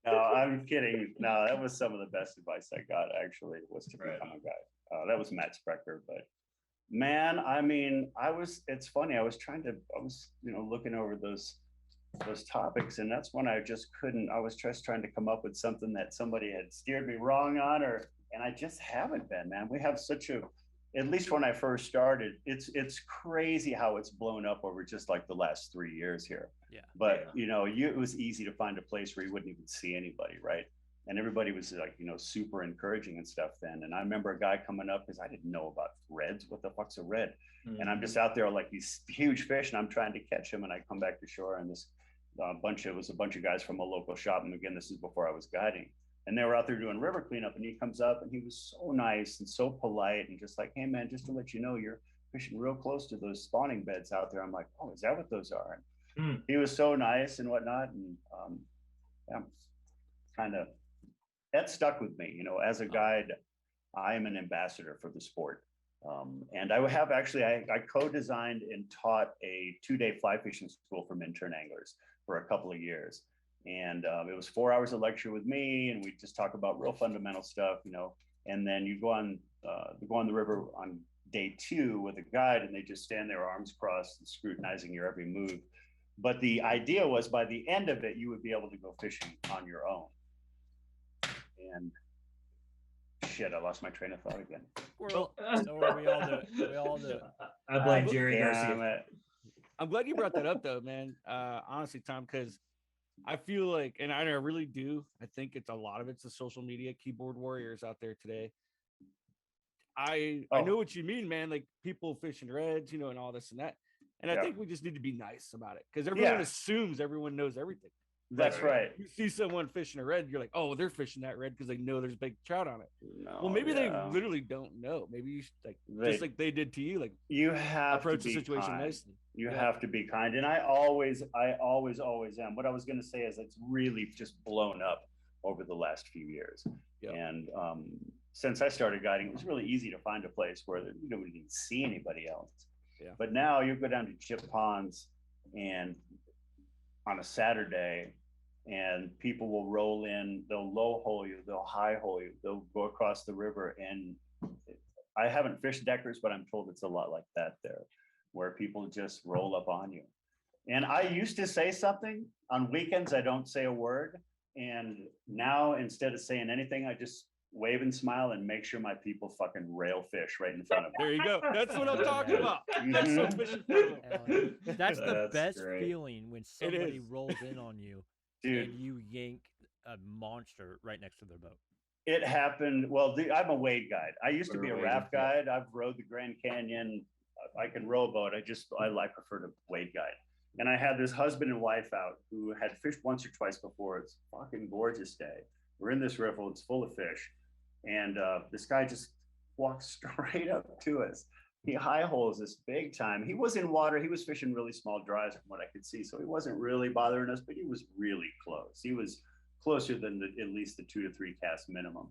No, I'm kidding. No, that was some of the best advice I got, actually, was to become a guide. That was Matt Sprecher, but man, I mean, it's funny. I was looking over those topics, and that's when I just couldn't. I was just trying to come up with something that somebody had steered me wrong on, and I just haven't been, man. We have at least when I first started, it's crazy how it's blown up over just like the last 3 years here. Yeah. But it was easy to find a place where you wouldn't even see anybody, right? And everybody was like, super encouraging and stuff then. And I remember a guy coming up because I didn't know about reds. What the fuck's a red? Mm-hmm. And I'm just out there like these huge fish, and I'm trying to catch them. And I come back to shore, and this it was a bunch of guys from a local shop. And again, this is before I was guiding. And they were out there doing river cleanup, and he comes up, and he was so nice and so polite, and just like, hey man, just to let you know, you're fishing real close to those spawning beds out there. I'm like, oh, is that what those are? And he was so nice and whatnot. And that stuck with me. As a guide, I am an ambassador for the sport. And I have actually, I co-designed and taught a 2-day fly fishing school for Minturn anglers for a couple of years. And it was 4 hours of lecture with me, and we just talk about real fundamental stuff, and then you go on the river on day 2 with a guide, and they just stand there, arms crossed, and scrutinizing your every move. But the idea was by the end of it, you would be able to go fishing on your own. And shit, I lost my train of thought again. We all do it. I blame Jerry Garcia. I'm glad you brought that up, though, man. Honestly, Tom, because I feel like, and I really do, I think it's a lot of it's the social media keyboard warriors out there today. I know what you mean, man. Like people fishing reds, and all this and that. And I think we just need to be nice about it, because everyone assumes everyone knows everything. That's right. You see someone fishing a red, you're like, oh, they're fishing that red because they know there's big trout on it. No, well, maybe they literally don't know. Maybe you should, just like they did to you, like you have approach to be the situation kind. nicely. You have to be kind, and I always am. What I was going to say is it's really just blown up over the last few years. Yep. And since I started guiding, it was really easy to find a place where we didn't see anybody else. Yeah. But now you go down to chip ponds and on a Saturday, and people will roll in, they'll low hole you, they'll high hole you, they'll go across the river. And I haven't fished Deckers, but I'm told it's a lot like that there, where people just roll up on you. And I used to say something. On weekends, I don't say a word. And now instead of saying anything, I just wave and smile and make sure my people fucking rail fish right in front of me. There you go. That's what I'm talking about. That's so fishing. That's the best feeling when somebody rolls in on you. Dude. And you yank a monster right next to their boat. It happened. Well, I'm a wade guide. I used to be a Wading, raft yeah. guide. I've rode the Grand Canyon. I can row a boat. I prefer to wade guide. And I had this husband and wife out who had fished once or twice before. It's a fucking gorgeous day. We're in this river. It's full of fish. And this guy just walks straight up to us. He high holes us big time. He was in water. He was fishing really small dries from what I could see. So he wasn't really bothering us, but he was really close. He was closer than at least the 2 to 3 cast minimum.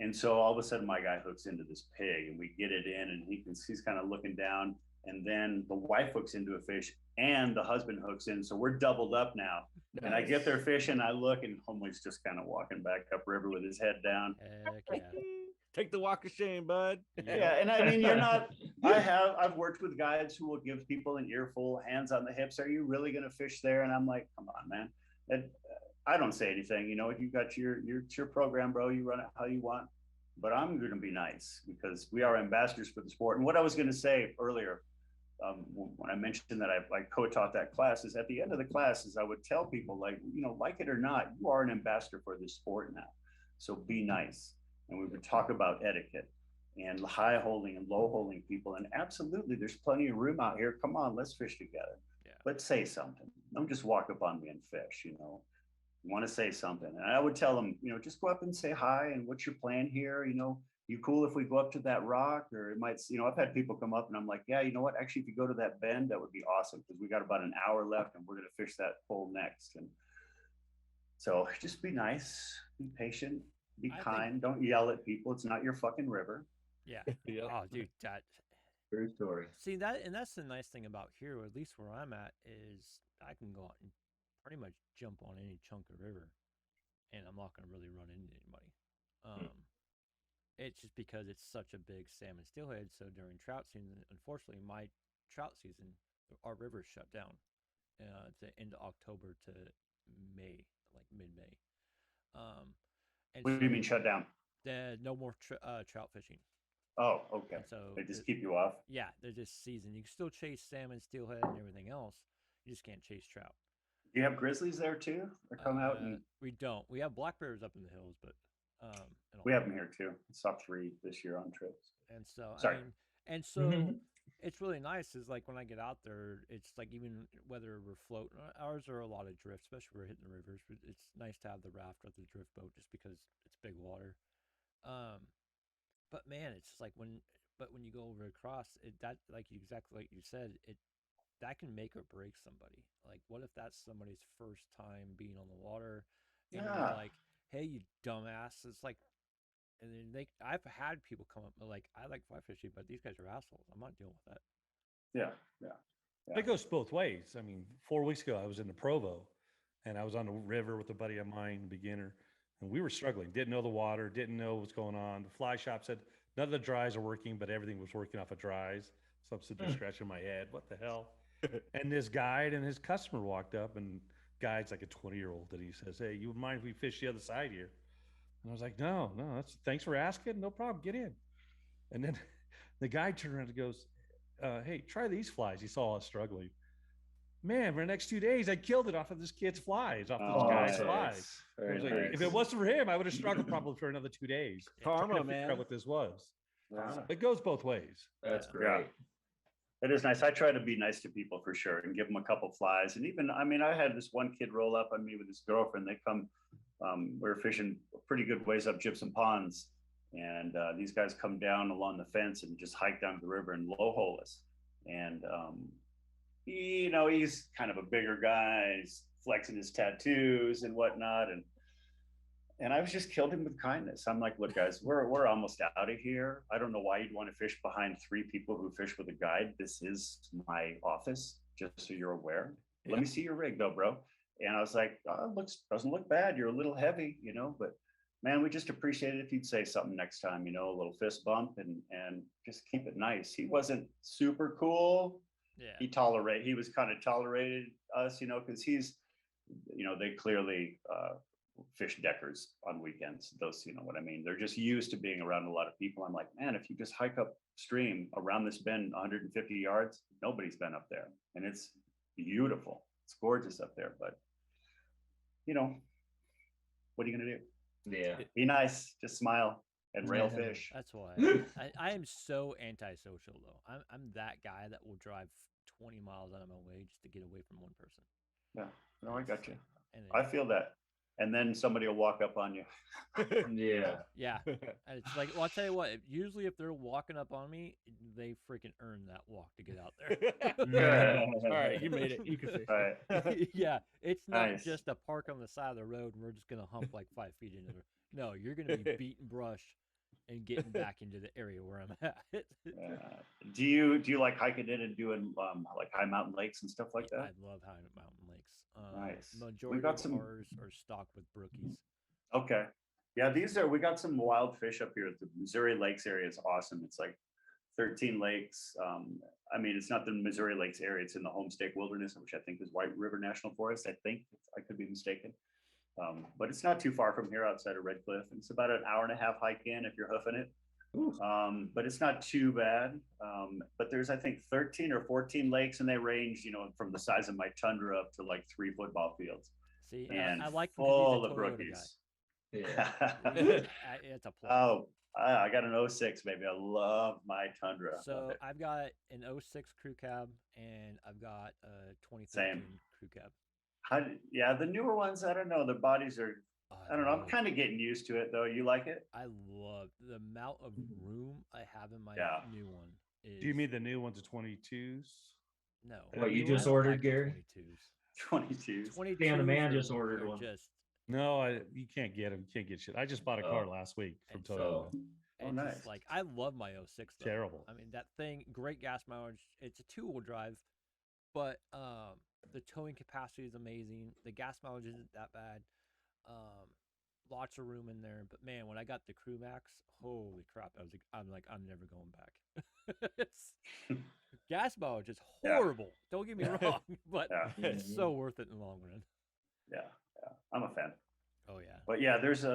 And so all of a sudden my guy hooks into this pig and we get it in and he's kind of looking down, and then the wife hooks into a fish and the husband hooks in. So we're doubled up now. Nice. And I get their fish and I look, and Homeway's just kind of walking back upriver with his head down. Heck yeah. Take the walk of shame, bud. Yeah. And I mean, you're not, I've worked with guides who will give people an earful, hands on the hips. Are you really going to fish there? And I'm like, come on, man. And I don't say anything, you know, you got your program, bro, you run it how you want, but I'm going to be nice because we are ambassadors for the sport. And what I was going to say earlier, when I mentioned that I co-taught that class, is at the end of the class is I would tell people, like, you know, like it or not, you are an ambassador for this sport now. So be nice. And we would talk about etiquette and high holding and low holding people. And absolutely, there's plenty of room out here. Come on, let's fish together. Yeah. Let's say something. Don't just walk up on me and fish, you know. You want to say something. And I would tell them, you know, just go up and say hi. And what's your plan here? You know, you cool if we go up to that rock? Or it might, you know, I've had people come up and I'm like, yeah, you know what? Actually, if you go to that bend, that would be awesome because we got about an hour left and we're going to fish that pole next. And so just be nice, be patient, be kind. Don't yell at people. It's not your fucking river. Yeah. Oh, dude, that. True story. See that, and that's the nice thing about here, or at least where I'm at, is I can go out and pretty much jump on any chunk of river, and I'm not going to really run into anybody. It's just because it's such a big salmon steelhead. So during trout season, unfortunately, my trout season, our river's shut down at the end of October to May, like mid-May. And what do you mean shut down? No more trout fishing. Oh, okay. And so they just keep you off? Yeah, they're just season. You can still chase salmon, steelhead, and everything else. You just can't chase trout. Do you have grizzlies there too? Or come out and we don't. We have black bears up in the hills, but we have them here too. I saw 3 this year on trips. And so sorry. It's really nice. Is like when I get out there, it's like even whether we're floating, ours are a lot of drift, especially when we're hitting the rivers. But it's nice to have the raft or the drift boat just because it's big water. But man, it's just like when you go over across it, that like exactly like you said, that can make or break somebody. Like, what if that's somebody's first time being on the water? And you're like, hey, you dumbass. It's like, and then I've had people come up and like, I like fly fishing, but these guys are assholes. I'm not dealing with that. Yeah. It goes both ways. I mean, 4 weeks ago, I was in the Provo and I was on the river with a buddy of mine, a beginner, and we were struggling. Didn't know the water, didn't know what's going on. The fly shop said none of the dries are working, but everything was working off of dries. So I'm sitting there scratching my head. What the hell? And this guide and his customer walked up, and guide's like a 20-year-old, and he says, hey, you mind if we fish the other side here? And I was like, no, thanks for asking. No problem. Get in. And then the guy turned around and goes, hey, try these flies. He saw us struggling. Man, for the next 2 days, I killed it off of this kid's flies, off this guy's flies. I was like, if it wasn't for him, I would have struggled probably for another 2 days. Karma, man. Figure out what this was. Wow. It goes both ways. That's great. It is nice. I try to be nice to people for sure and give them a couple flies. And even, I mean, I had this one kid roll up on me with his girlfriend. They come, we were fishing pretty good ways up Gypsum Ponds. And these guys come down along the fence and just hike down the river and low hole us. And, you know, he's kind of a bigger guy. He's flexing his tattoos and whatnot. And I was just killed him with kindness. I'm like, look, guys, we're almost out of here. I don't know why you'd want to fish behind 3 people who fish with a guide. This is my office, just so you're aware. Yeah. Let me see your rig though, bro. And I was like, oh, doesn't look bad. You're a little heavy, you know, but man, we just appreciate it if you'd say something next time, you know, a little fist bump and just keep it nice. He wasn't super cool. Yeah. He was kind of tolerated us, you know, because he's, you know, they clearly, fish deckers on weekends. Those, you know what I mean? They're just used to being around a lot of people. I'm like, man, if you just hike upstream around this bend 150 yards, nobody's been up there. And it's beautiful. It's gorgeous up there. But, you know, what are you going to do? Yeah. Be nice, just smile and rail Yeah, fish. That's why I am so antisocial though. I'm that guy that will drive 20 miles out of my way just to get away from one person. Yeah, no, I It's got you. like- and I then- feel that. And then somebody will walk up on you. Yeah. yeah, and it's like, well, I'll tell you what. Usually, if they're walking up on me, they freaking earn that walk to get out there. All right, you made it. You can fish. All right. Yeah, it's not Nice. just a park on the side of the road and we're just gonna hump like 5 feet into it. No, you're gonna be beating brush and getting back into the area where I'm at. Do you like hiking in and doing like high mountain lakes and stuff like I that? love high mountain lakes. Nice. Majority got of some- ours are stocked with brookies. Okay. Yeah, we got some wild fish up here. The Missouri Lakes area is awesome. It's like 13 lakes. I mean, it's not the Missouri Lakes area. It's in the Homestake Wilderness, which I think is White River National Forest. I think I could be mistaken. But it's not too far from here outside of Red Cliff. And it's about an hour and a half hike in if you're hoofing it. But it's not too bad. But there's, I think, 13 or 14 lakes, and they range, from the size of my Tundra up to like 3 football fields. See, And I like full because of he's a Toyota brookies. Yeah. guy. It's a plus. Oh, I got an 06, baby. I love my Tundra. Love So it. I've got an 06 crew cab and I've got a 2013 Same. crew cab. Yeah, the newer ones, I don't know. The bodies are, I don't know. I'm love- kind of getting used to it, though. You like it? I love the amount of room I have in my Yeah. new one. Do you mean the new ones, the 22s? No. What, you I just don't ordered, like the Gary? 22s. 22s. Dan, the man 22s just are- ordered are one. Just, No, you can't get them. You can't get shit. I just bought a car last week from And so- Toyota. Oh, it's just nice. like I love my 06 though. Terrible. I mean that thing, great gas mileage. It's a 2-wheel drive, but the towing capacity is amazing. The gas mileage isn't that bad. Lots of room in there. But man, when I got the Crew Max, holy crap! I'm never going back. It's gas mileage is Yeah. horrible. Don't get me wrong, but Yeah. it's so worth it in the long run. Yeah, I'm a fan. Oh yeah. But yeah, there's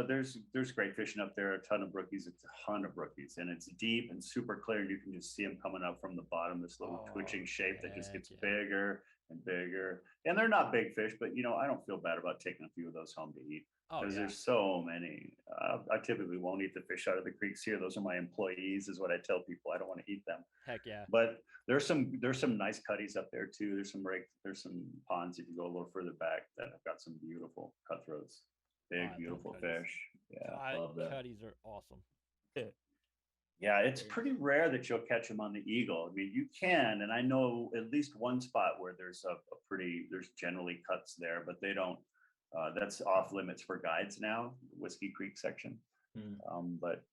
great fishing up there. A ton of brookies, a ton of brookies, and it's deep and super clear. You can just see them coming up from the bottom. This little twitching shape that just heck gets yeah. bigger and bigger. And they're not big fish, but I don't feel bad about taking a few of those home to eat Oh because yeah. there's so many. I typically won't eat the fish out of the creeks here. Those are my employees, is what I tell people. I don't want to eat them. Heck yeah. But there's some nice cutties up there too. There's some ponds if you go a little further back that have got some beautiful cutthroats. I Big, love beautiful cutties. fish. Yeah. love that. Cutties are awesome. Yeah, it's pretty rare that you'll catch them on the Eagle. I mean, you can, and I know at least one spot where there's there's generally cuts there, but they don't, that's off limits for guides now, Whiskey Creek section. But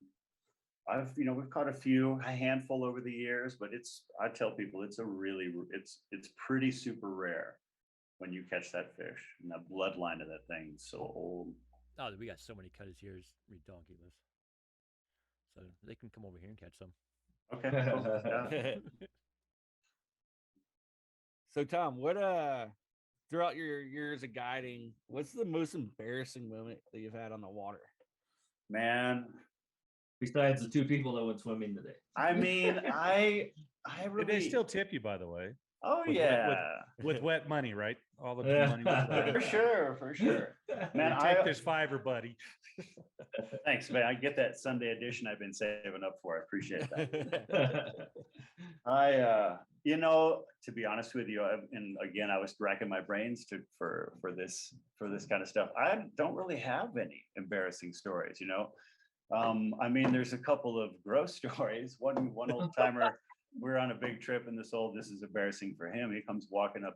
we've caught a handful over the years, but I tell people it's pretty super rare when you catch that fish, and the bloodline of that thing is so old. Oh, we got so many cutties here, it's redonkulous. So they can come over here and catch some. Okay, cool. Yeah. So Tom, what throughout your years of guiding, what's the most embarrassing moment that you've had on the water? Man, Besides the 2 people that went swimming today. I mean, I really. They still tip you, by the way, Oh with- yeah, with wet money, right? All the Yeah. money. Was wet. for sure. Man, Take this $5, buddy. thanks, man. I get that Sunday edition I've been saving up for. I appreciate that. To be honest with you, and again, I was racking my brains for this kind of stuff. I don't really have any embarrassing stories. I mean, there's a couple of gross stories. One old timer. We're on a big trip, and this is embarrassing for him. He comes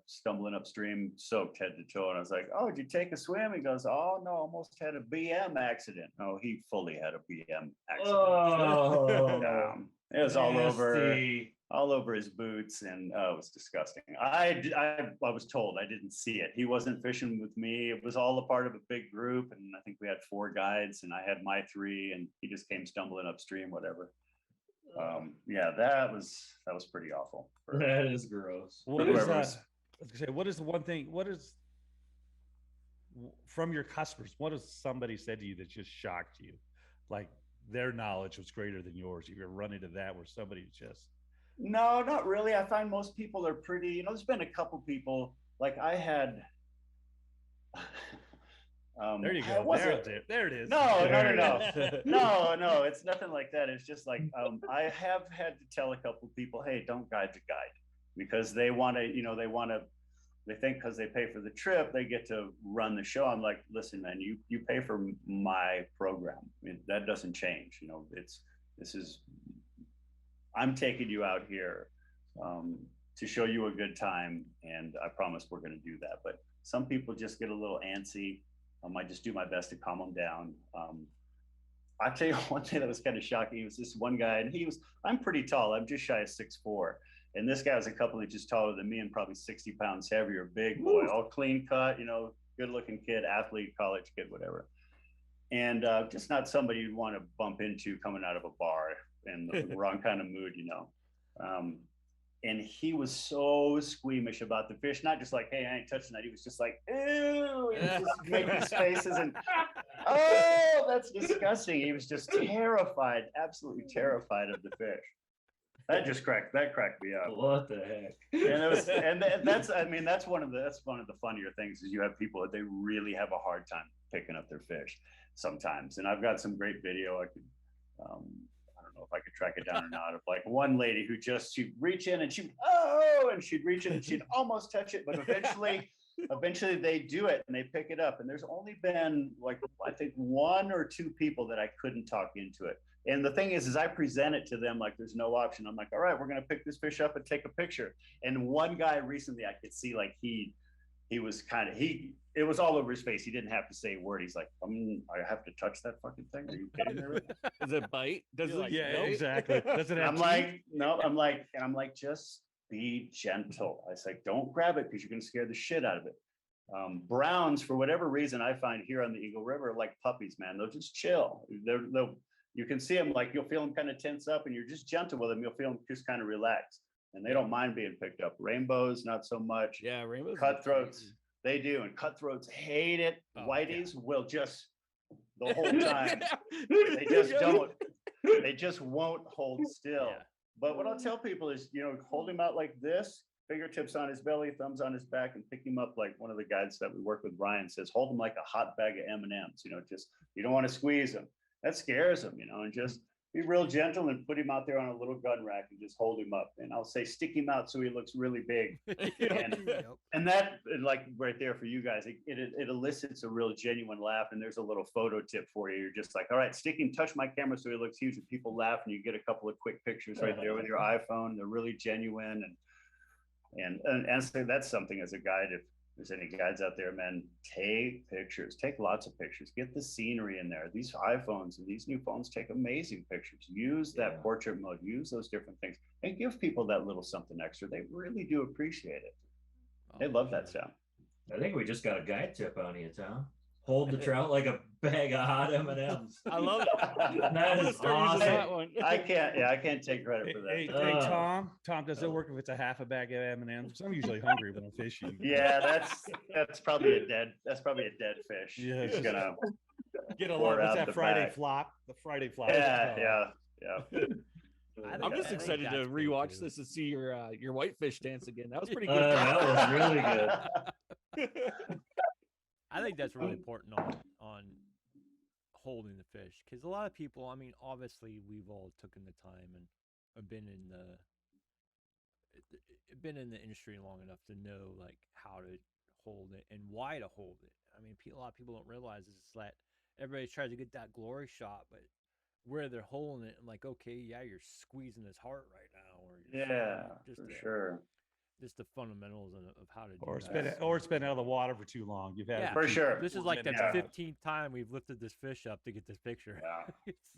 stumbling upstream, soaked head to toe. And I was like, "Oh, did you take a swim?" He goes, "Oh, no, almost had a BM accident." No, he fully had a BM accident. Oh, It was all over his boots, and it was disgusting. I was told I didn't see it. He wasn't fishing with me. It was all a part of a big group, and I think we had 4 guides, and I had my 3, and he just came stumbling upstream, whatever. Yeah, that was pretty awful. That is gross. What is Whoever I was- was gonna say, what is the one thing? What is from your customers? What has somebody said to you that just shocked you? Like their knowledge was greater than yours. You're running to that where somebody just. No, not really. I find most people are pretty. There's been a couple people like I had. There you go. There it is. No, it's nothing like that. It's just like I have had to tell a couple of people, hey, don't guide the guide, because they want to, they think because they pay for the trip, they get to run the show. I'm like, listen, man, you pay for my program. That doesn't change. I'm taking you out here to show you a good time, and I promise we're going to do that. But some people just get a little antsy. I just do my best to calm them down. I'll tell you one thing that was kind of shocking. He was this one guy, and I'm pretty tall. I'm just shy of 6'4". And this guy was a couple inches taller than me and probably 60 pounds heavier, big boy, all clean cut, good looking kid, athlete, college kid, whatever. And just not somebody you'd want to bump into coming out of a bar in the wrong kind of mood, and he was so squeamish about the fish, not just like, hey, I ain't touching that. He was just like, ew, he was just making faces and, oh, that's disgusting. He was just terrified, absolutely terrified of the fish. That cracked me up. What the heck? And that's one of the funnier things is you have people that they really have a hard time picking up their fish sometimes. And I've got some great video. I don't know if I could track it down or not, of like one lady who she'd reach in and she'd reach in and she'd almost touch it, but eventually they do it and they pick it up. And there's only been like, I think 1 or 2 people that I couldn't talk into it. And the thing is I present it to them like there's no option. I'm like, all right, we're going to pick this fish up and take a picture. And one guy recently, I could see like it was all over his face. He didn't have to say a word. He's like, I have to touch that fucking thing. Are you kidding me? Does it bite? Does it? Like, yeah, exactly. Does it have I'm like, no, I'm like, just be gentle. I say, don't grab it because you're going to scare the shit out of it. Browns, for whatever reason, I find here on the Eagle River, are like puppies, man. They'll just chill. You can see them, like you'll feel them kind of tense up and you're just gentle with them. You'll feel them just kind of relax and they don't mind being picked up. Rainbows, not so much. Yeah, rainbows. Cutthroats, they do. And cutthroats hate it. Whiteys will just the whole time. They just don't. They just won't hold still. Yeah. But what I'll tell people is, hold him out like this, fingertips on his belly, thumbs on his back, and pick him up like one of the guides that we work with, Ryan, says, hold him like a hot bag of M&Ms. Just you don't want to squeeze him. That scares him, and just be real gentle and put him out there on a little gun rack and just hold him up. And I'll say, stick him out so he looks really big. And that, like right there for you guys, it elicits a real genuine laugh. And there's a little photo tip for you. You're just like, all right, touch my camera so he looks huge. And people laugh and you get a couple of quick pictures right there with your iPhone. They're really genuine. And so that's something as a guide, if there's any guides out there, man, take pictures, take lots of pictures, get the scenery in there. These iPhones and these new phones take amazing pictures. Use that portrait mode, use those different things, and give people that little something extra. They really do appreciate it. They love that stuff. I think we just got a guide tip on you, Tom. Hold the trout like a bag of hot M&Ms. I love it. That is awesome. I can't take credit for that. Hey, Tom, does it work if it's a half a bag of M&Ms? Because I'm usually hungry when I'm fishing. Yeah, that's probably a dead fish. Yeah, he's gonna get a lot. What's that Friday flop? The Friday flop. Yeah. I'm just excited to rewatch this and see your whitefish dance again. That was pretty good. That was really good. I think that's really important on holding the fish, because a lot of people, obviously we've all taken the time and have been in the industry long enough to know like how to hold it and why to hold it. A lot of people don't realize is that everybody tries to get that glory shot, but where they're holding it, and like, okay, yeah, you're squeezing his heart right now, or for sure. Just the fundamentals of how to do it's been out of the water for too long. You've had for sure. This is like the 15th time we've lifted this fish up to get this picture.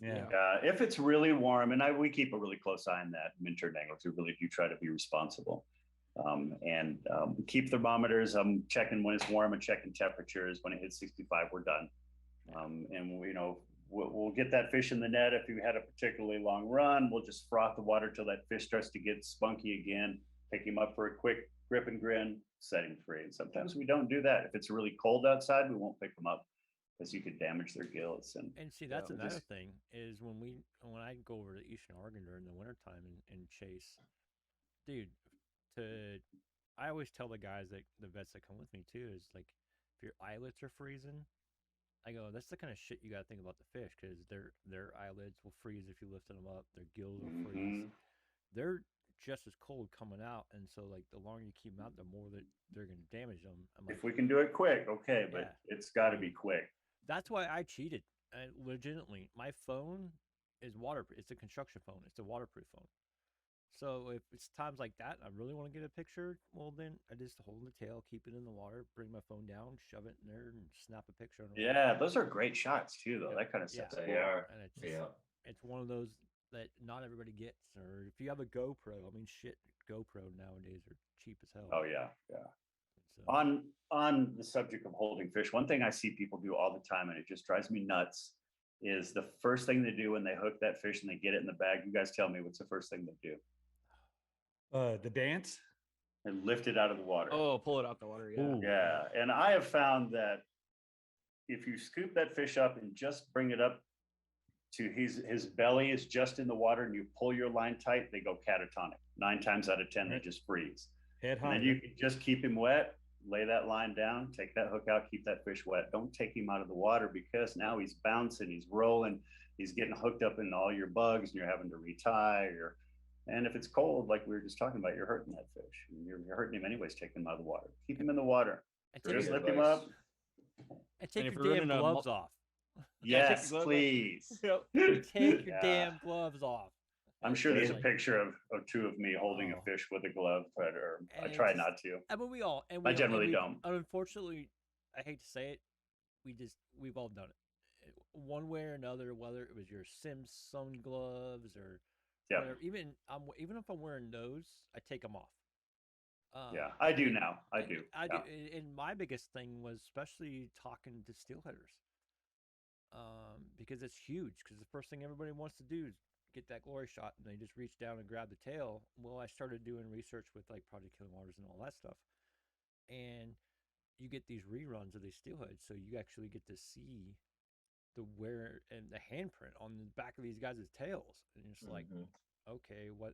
Yeah. If it's really warm, and we keep a really close eye on that. Minturn anglers, we really do try to be responsible, and keep thermometers. I'm checking when it's warm and checking temperatures. When it hits 65, we're done. And we'll get that fish in the net. If you had a particularly long run, we'll just froth the water till that fish starts to get spunky again. Pick him up for a quick grip and grin, set him free. And sometimes we don't do that. If it's really cold outside, we won't pick them up because you could damage their gills. And see, that's another thing is when I go over to Eastern Oregon during the wintertime and chase, dude, I always tell the guys, that the vets that come with me too, is like, if your eyelets are freezing, I go, that's the kind of shit you got to think about the fish because their eyelids will freeze if you lifted them up. Their gills will freeze. They're just as cold coming out, and so like the longer you keep them out, the more that they're gonna damage them. I'm like, if we can do it quick, okay, but it's got to be quick. That's why I cheated. Legitimately, my phone is waterproof. It's a construction phone. It's a waterproof phone. So if it's times like that, I really want to get a picture. Well, then I just hold the tail, keep it in the water, bring my phone down, shove it in there, and snap a picture. Yeah, those are great shots too, though. That kind of stuff. They are. And it's just, it's one of those that not everybody gets. Or if you have a GoPro, I mean, shit, GoPro nowadays are cheap as hell. Oh yeah, yeah. So, on the subject of holding fish, one thing I see people do all the time, and it just drives me nuts, is the first thing they do when they hook that fish and they get it in the bag. You guys tell me, what's the first thing they do? The dance and lift it out of the water. Oh, pull it out the water. Yeah. Ooh. Yeah. And I have found that if you scoop that fish up and just bring it up to his belly is just in the water and you pull your line tight, they go catatonic. 9 times out of 10, they just freeze. Head high. And then you can just keep him wet, lay that line down, take that hook out, keep that fish wet. Don't take him out of the water because now he's bouncing, he's rolling, he's getting hooked up in all your bugs and you're having to retie. And if it's cold, like we were just talking about, you're hurting that fish. And you're hurting him anyways, taking him out of the water. Keep him in the water. Just lift him up. And take your damn gloves off. Yes, please. Take your damn gloves off. I'm sure there's a picture of 2 of me holding a fish with a glove, but I try not to. I mean, I generally don't. Unfortunately, I hate to say it, we've all done it, one way or another. Whether it was your Simpson gloves or whatever. Even if I'm wearing those, I take them off. Yeah, I do now. I do. And my biggest thing was especially talking to steelheaders, because it's huge. Because the first thing everybody wants to do is get that glory shot, and they just reach down and grab the tail. Well, I started doing research with like Project Killing Waters and all that stuff, and you get these reruns of these steelheads, so you actually get to see the wear and the handprint on the back of these guys' tails, and it's like, okay, what?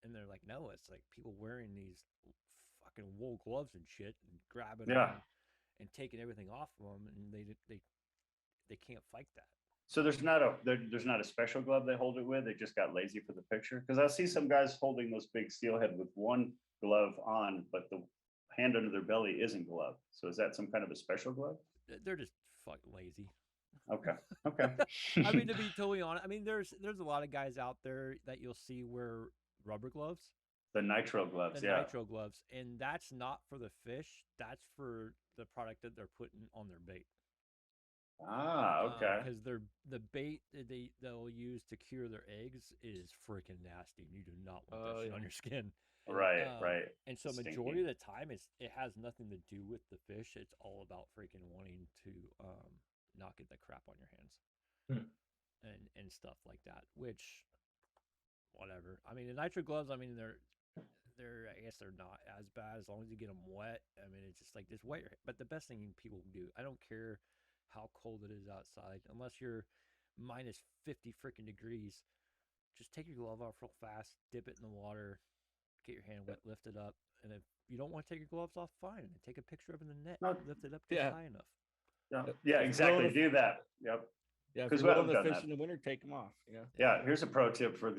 And they're like, no, it's like people wearing these fucking wool gloves and shit and grabbing them and taking everything off of them, and they can't fight that. So there's not a special glove they hold it with. They just got lazy for the picture, because I see some guys holding those big steelhead with one glove on, but the hand under their belly isn't gloved. So is that some kind of a special glove? They're just fucking lazy. Okay. I mean, to be totally honest, I mean, there's a lot of guys out there that you'll see wear rubber gloves. The nitro gloves, nitro gloves, and that's not for the fish. That's for the product that they're putting on their bait. Okay. Because the bait they'll use to cure their eggs is freaking nasty. You do not want that shit on your skin. Right. And so majority of the time, it has nothing to do with the fish. It's all about freaking wanting to not get the crap on your hands and stuff like that. Which, whatever. I mean, the nitro gloves. I mean, they're I guess they're not as bad as long as you get them wet. I mean, it's just like this wet your hand. But the best thing people do, I don't care how cold it is outside, unless you're minus 50 freaking degrees, just take your glove off real fast, dip it in the water, get your hand wet, lift it up, and if you don't want to take your gloves off, fine, and take a picture of it in the net, lift it up just high enough. Yeah, exactly. Do that. Yep. Yeah, because we're the fish in the winter, take them off. Yeah. Here's a pro tip for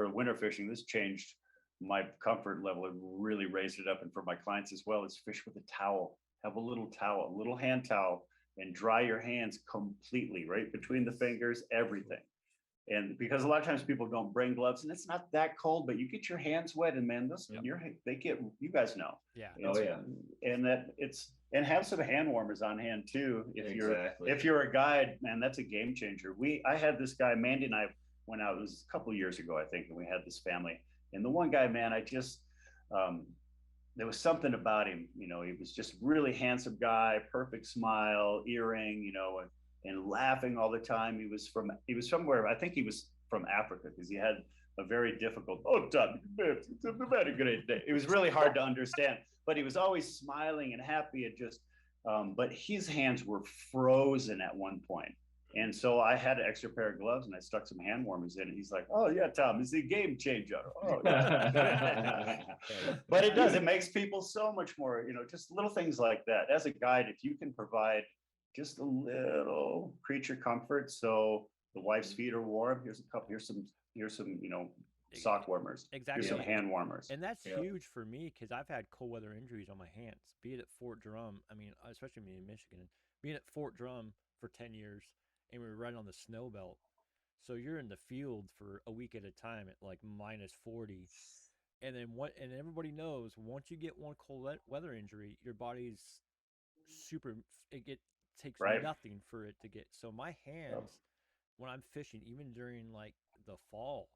winter fishing. This changed my comfort level and really raised it up, and for my clients as well, is fish with a towel. Have a little towel, a little hand towel, and dry your hands completely, right between the fingers, everything. And because a lot of times people don't bring gloves, and it's not that cold, but you get your hands wet, and man, you guys know. Yeah. And have some hand warmers on hand too. If you're a guide, man, that's a game changer. I had this guy, Mandy and I went out, it was a couple of years ago, I think, and we had this family. And the one guy, man, there was something about him, he was just really handsome guy, perfect smile, earring, and laughing all the time. He was somewhere, I think he was from Africa, because he had a very difficult, it was really hard to understand, but he was always smiling and happy and just, but his hands were frozen at one point. And so I had an extra pair of gloves and I stuck some hand warmers in, and he's like, "Oh yeah, Tom, it's a game changer." Oh, yeah. But it makes people so much more, just little things like that. As a guide, if you can provide just a little creature comfort. So the wife's feet are warm. Here's a couple. Here's some sock warmers. Exactly. Here's some hand warmers. And that's huge for me because I've had cold weather injuries on my hands, be it at Fort Drum. I mean, especially me in Michigan, being at Fort Drum for 10 years, and we were right on the snow belt. So you're in the field for a week at a time at like minus 40. And then and everybody knows once you get one cold weather injury, your body's super, takes nothing for it to get. So my hands, when I'm fishing, even during like the fall,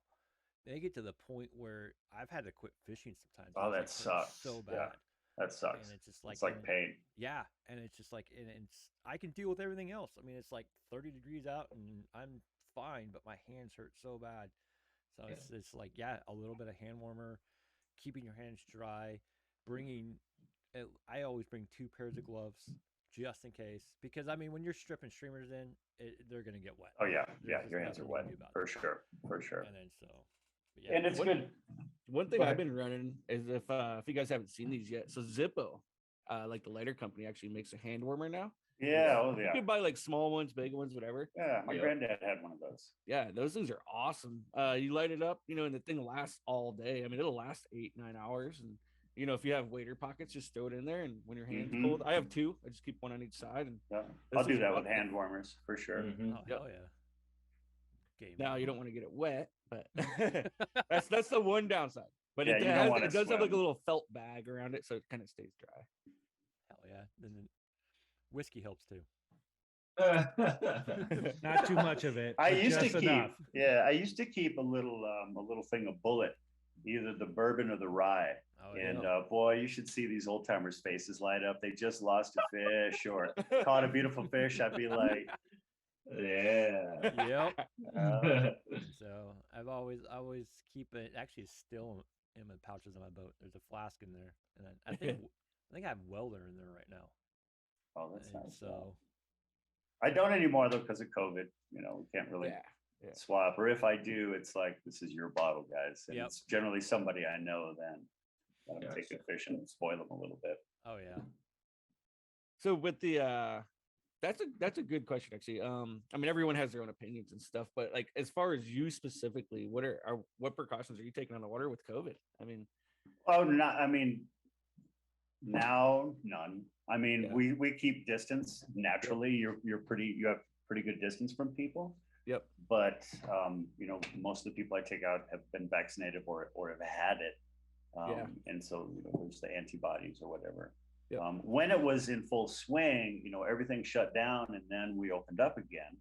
they get to the point where I've had to quit fishing sometimes. Oh, that sucks. So bad. Yeah, that sucks. And it's just like, it's like pain. Yeah. And it's just like, and I can deal with everything else. I mean, it's like 30 degrees out and I'm fine, but my hands hurt so bad. So it's like, a little bit of hand warmer, keeping your hands dry, I always bring 2 pairs of gloves just in case, because I mean, when you're stripping streamers in, they're going to get wet. Oh yeah. Your hands are wet for sure. And then and it's good. One thing I've been running is if you guys haven't seen these yet, so Zippo, like the lighter company, actually makes a hand warmer now. Yeah, You can buy like small ones, big ones, whatever. Yeah, my granddad had one of those. Yeah, those things are awesome. You light it up, and the thing lasts all day. I mean, it'll last 8-9 hours. And if you have waiter pockets, just throw it in there. And when your hand's cold, I have 2. I just keep one on each side. And I'll do that with hand warmers for sure. Oh hell yeah. Now you don't want to get it wet, but that's the one downside. But it does have like a little felt bag around it, so it kind of stays dry. Hell yeah. And then whiskey helps too. Not too much of it. I used to keep a little thing of bullet, either the bourbon or the rye. And boy, you should see these old timers' faces light up. They just lost a fish or caught a beautiful fish. I'd be like, yeah. Yep. So I've always keep it. Actually, it's still in my pouches on my boat. There's a flask in there, and I think I have welder in there right now. Oh, that's nice. So I don't anymore though because of COVID. We can't really swap. Or if I do, it's like, this is your bottle, guys. And it's generally somebody I know. Then I'm taking fish and spoil them a little bit. Oh yeah. So with the that's a good question actually. I mean, everyone has their own opinions and stuff, but like as far as you specifically, what precautions are you taking on the water with COVID? I mean, now none. I mean, we keep distance naturally. You have pretty good distance from people. Yep. But most of the people I take out have been vaccinated or have had it. And so there's the antibodies or whatever. Yep. When it was in full swing, everything shut down and then we opened up again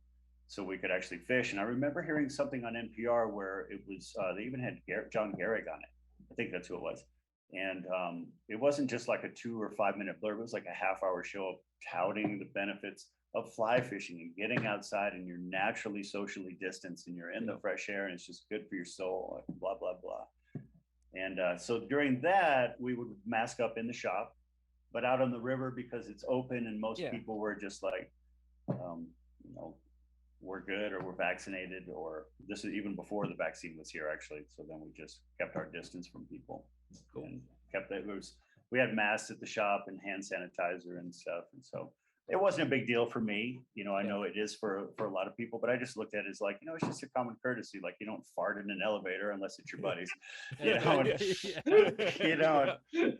so we could actually fish. And I remember hearing something on NPR where it was, they even had John Garrick on it. I think that's who it was. And it wasn't just like a 2 or 5 minute blurb. It was like a half-hour show of touting the benefits of fly fishing and getting outside, and you're naturally socially distanced and you're in the fresh air and it's just good for your soul, blah, blah, blah. And so during that, we would mask up in the shop, but out on the river, because it's open and most people were just like, we're good or we're vaccinated, or this is even before the vaccine was here actually. So then we just kept our distance from people. Cool. And kept it. We had masks at the shop and hand sanitizer and stuff. And so it wasn't a big deal for me. I know it is for a lot of people, but I just looked at it as like, it's just a common courtesy. Like, you don't fart in an elevator unless it's your buddy's. You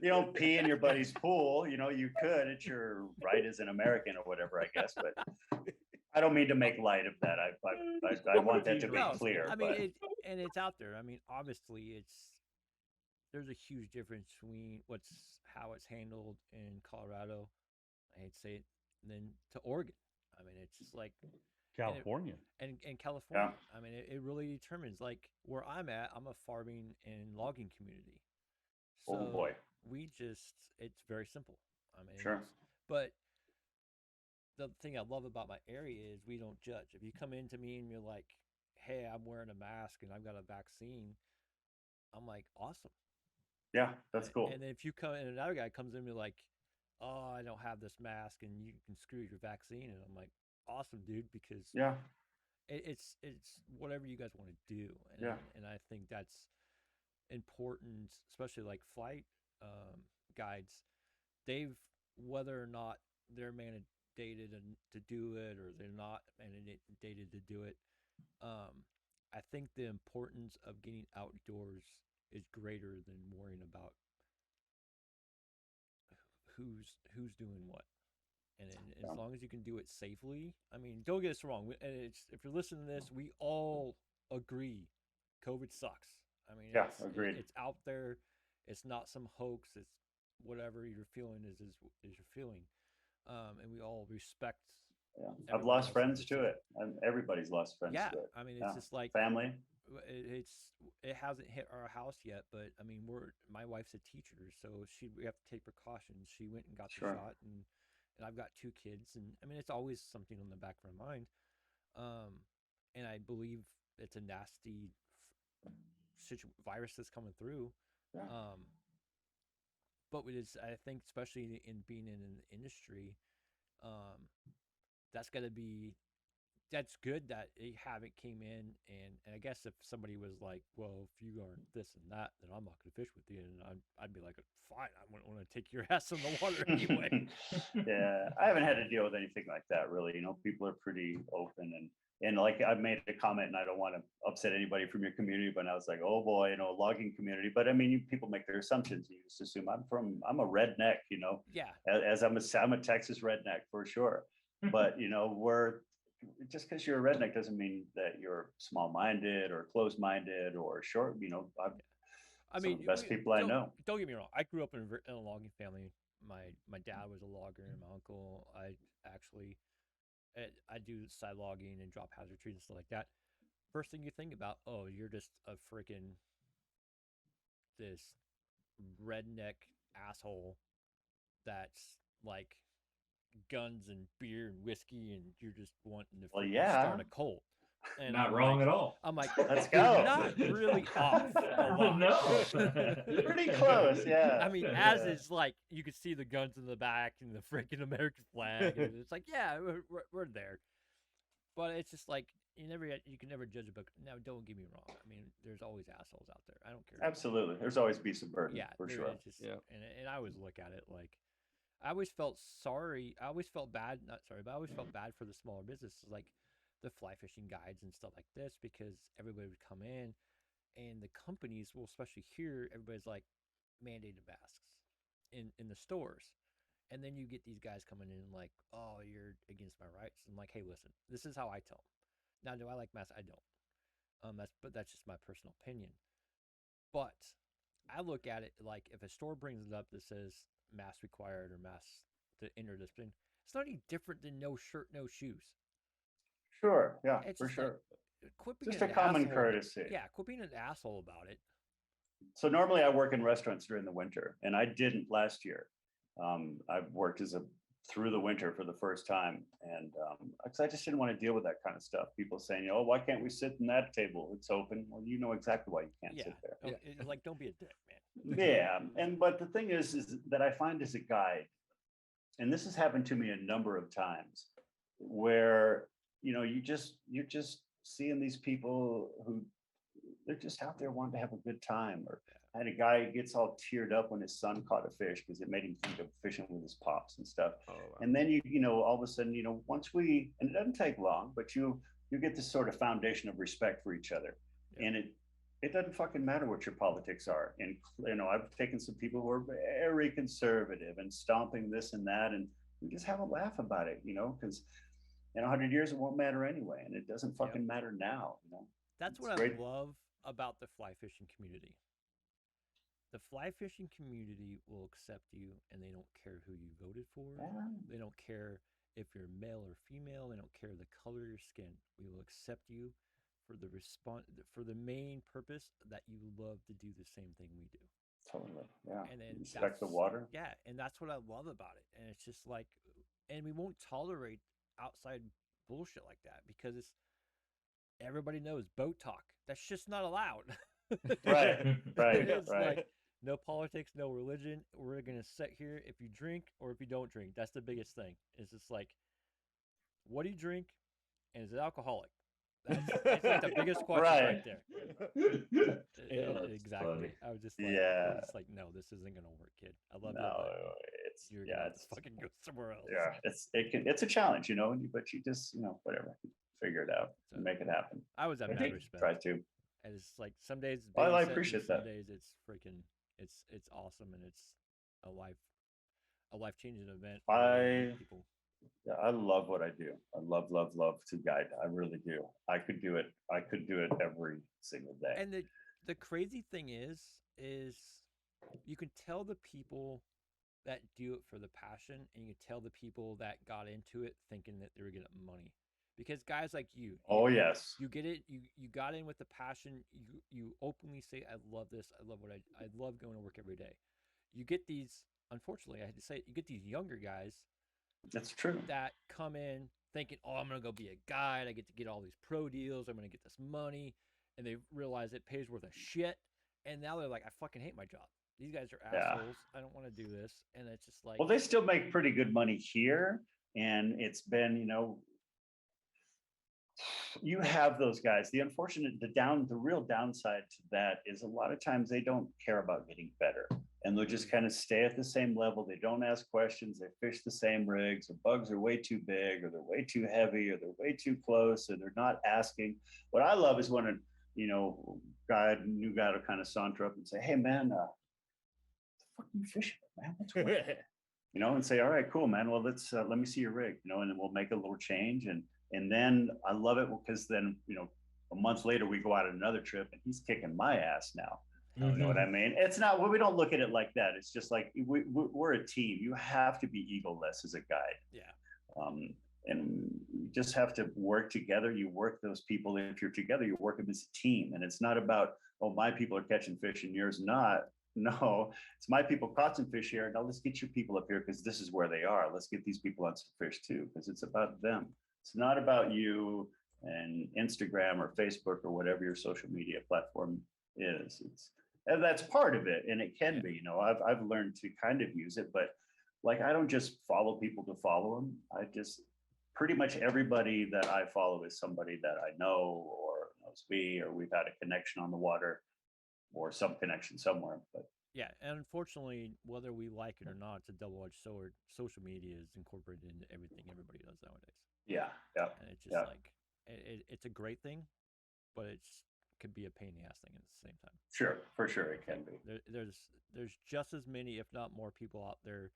don't pee in your buddy's pool. You could. It's your right as an American or whatever, I guess. But I don't mean to make light of that. I want that to be clear. I mean, it's out there. I mean, obviously, there's a huge difference between how it's handled in Colorado. I hate to say it. And then to Oregon. I mean, it's just like California. And California. Yeah. I mean, it really determines, like where I'm at, I'm a farming and logging community. So oh boy. It's very simple. I mean, sure. But the thing I love about my area is we don't judge. If you come into me and you're like, hey, I'm wearing a mask and I've got a vaccine, I'm like, awesome. Yeah, that's cool. And then if you come and another guy comes in and you're like, oh, I don't have this mask and you can screw your vaccine. And I'm like, awesome, dude, because it's whatever you guys want to do. And I think that's important, especially like flight guides. Whether or not they're outdated and to do it, or they're not dated to do it. I think the importance of getting outdoors is greater than worrying about who's doing what. And as long as you can do it safely, I mean, don't get us wrong. And if you're listening to this, we all agree, COVID sucks. I mean, agreed. It's out there. It's not some hoax. It's whatever you're feeling is you're feeling. And we all respect. Yeah, I've lost friends to it, and everybody's lost friends to it. I mean, it's just like family. It hasn't hit our house yet, but I mean, my wife's a teacher, so we have to take precautions. She went and got the shot, and I've got 2 kids, and I mean, it's always something on the back of my mind. And I believe it's a nasty virus that's coming through. Yeah. But I think, especially in being in an industry, that's good that they haven't came in, and I guess if somebody was like, well, if you aren't this and that, then I'm not going to fish with you, and I'd be like, fine, I wouldn't want to take your ass in the water anyway. Yeah, I haven't had to deal with anything like that, really. People are pretty open, and like I've made a comment, and I don't want to upset anybody from your community, but I was like, oh boy, logging community. But I mean, people make their assumptions. You just assume I'm a redneck, Yeah. As I'm a Texas redneck for sure. But we're just because you're a redneck doesn't mean that you're small-minded or closed-minded or short. I mean, the best people I know. Don't get me wrong. I grew up in a logging family. My dad was a logger, and my uncle. I do side logging and drop hazard trees and stuff like that. First thing you think about, oh, you're just a freaking this redneck asshole that's like guns and beer and whiskey, and you're just wanting to start a cult. And not wrong at all. I'm like, let's go. Not really off. No. Pretty close, yeah. I mean, is like, you could see the guns in the back and the freaking American flag, and it's like, yeah, we're there. But it's just like you can never judge a book. Now, don't get me wrong. I mean, there's always assholes out there. I don't care. Absolutely, there's always beasts of burden. Yeah, for sure. And I always look at it like, I always felt sorry. I always felt bad. Not sorry, but I always felt bad for the smaller businesses, like the fly fishing guides and stuff like this, because everybody would come in, and the companies, well, especially here, everybody's like mandated masks in the stores. And then you get these guys coming in like, oh, you're against my rights. I'm like, hey, listen, this is how I tell them. Now, do I like masks? I don't. That's just my personal opinion. But I look at it like, if a store brings it up that says mask required or mask to enter this thing, it's not any different than no shirt, no shoes. Sure, yeah, it's for sure. Quit being just a an common asshole. courtesy. Yeah, quit being an asshole about it. So normally I work in restaurants during the winter, and I didn't last year. I've worked through the winter for the first time, and because I just didn't want to deal with that kind of stuff. People saying, "Oh, why can't we sit in that table? It's open." Well, you know exactly why you can't sit there. It's like, don't be a dick, man. Yeah, but the thing is that I find as a guide, and this has happened to me a number of times, where you're just seeing these people who they're just out there wanting to have a good time. Or I had a guy who gets all teared up when his son caught a fish because it made him think of fishing with his pops and stuff. Oh, wow. And then all of a sudden, once and it doesn't take long, but you get this sort of foundation of respect for each other. Yeah. And it doesn't fucking matter what your politics are. And I've taken some people who are very conservative and stomping this and that, and we just have a laugh about it, because in 100 years it won't matter anyway, and it doesn't fucking matter now. That's what I love about the fly fishing community. The fly fishing community will accept you, and they don't care who you voted for. Yeah. They don't care if you're male or female. They don't care the color of your skin. We will accept you for the main purpose that you love to do the same thing we do. Totally. Yeah. And then respect the water. Yeah, and that's what I love about it. And it's just like, and we won't tolerate outside bullshit like that, because everybody knows boat talk. That's just not allowed. Right. It's like, no politics, no religion. We're gonna sit here if you drink or if you don't drink. That's the biggest thing. It's just like, what do you drink, and is it alcoholic? That's like the biggest question right there. Exactly. Funny. I was just like, no, this isn't gonna work, kid. I love you. you're gonna have to fucking go somewhere else. Yeah, it's a challenge, but you just, whatever, figure it out and make it happen. I was at mad respect. Try to. And it's like some days it's I babysitting, appreciate some that. days it's freaking it's awesome, and it's a life changing event for people. Yeah, I love what I do. I love to guide. I really do. I could do it every single day. And the crazy thing is you can tell the people that do it for the passion, and you can tell the people that got into it thinking that they were getting money. Because guys like you, yes, you get it. You got in with the passion. You openly say, "I love this. I love I love going to work every day." You get these. Unfortunately, I had to say it. You get these younger guys. That's true. That come in thinking, "Oh, I'm gonna go be a guide. I get to get all these pro deals. I'm gonna get this money," and they realize it pays worth a shit. And now they're like, "I fucking hate my job. These guys are assholes. I don't want to do this." And it's just like, well, they still make pretty good money here, and it's been, you have those guys. The real downside to that is a lot of times they don't care about getting better, and they'll just kind of stay at the same level. They don't ask questions. They fish the same rigs. The bugs are way too big, or they're way too heavy, or they're way too close, or they're not asking. What I love is when a new guy will kind of saunter up and say, "Hey man, the fuck are you fishing, man? What's going on?" And say, "All right, cool, man. Well, let me see your rig, and then we'll make a little change." And then I love it because then, a month later we go out on another trip and he's kicking my ass now. You know what I mean? It's not, we don't look at it like that. It's just like, we're a team. You have to be egoless as a guide. Yeah. And you just have to work together. You work those people. If you're together, you work them as a team. And it's not about, oh, my people are catching fish and yours not. No, it's my people caught some fish here. Now let's get your people up here because this is where they are. Let's get these people on some fish too, because it's about them. It's not about you and Instagram or Facebook or whatever your social media platform is. And that's part of it, and it can be. I've learned to kind of use it, but like I don't just follow people to follow them. I just pretty much everybody that I follow is somebody that I know or knows me, or we've had a connection on the water, or some connection somewhere. But yeah, and unfortunately, whether we like it or not, it's a double-edged sword. Social media is incorporated into everything everybody does nowadays. Yeah. And it's just like it's a great thing, but could be a pain in the ass thing at the same time. Sure, for sure it can be. There's just as many, if not more, people out there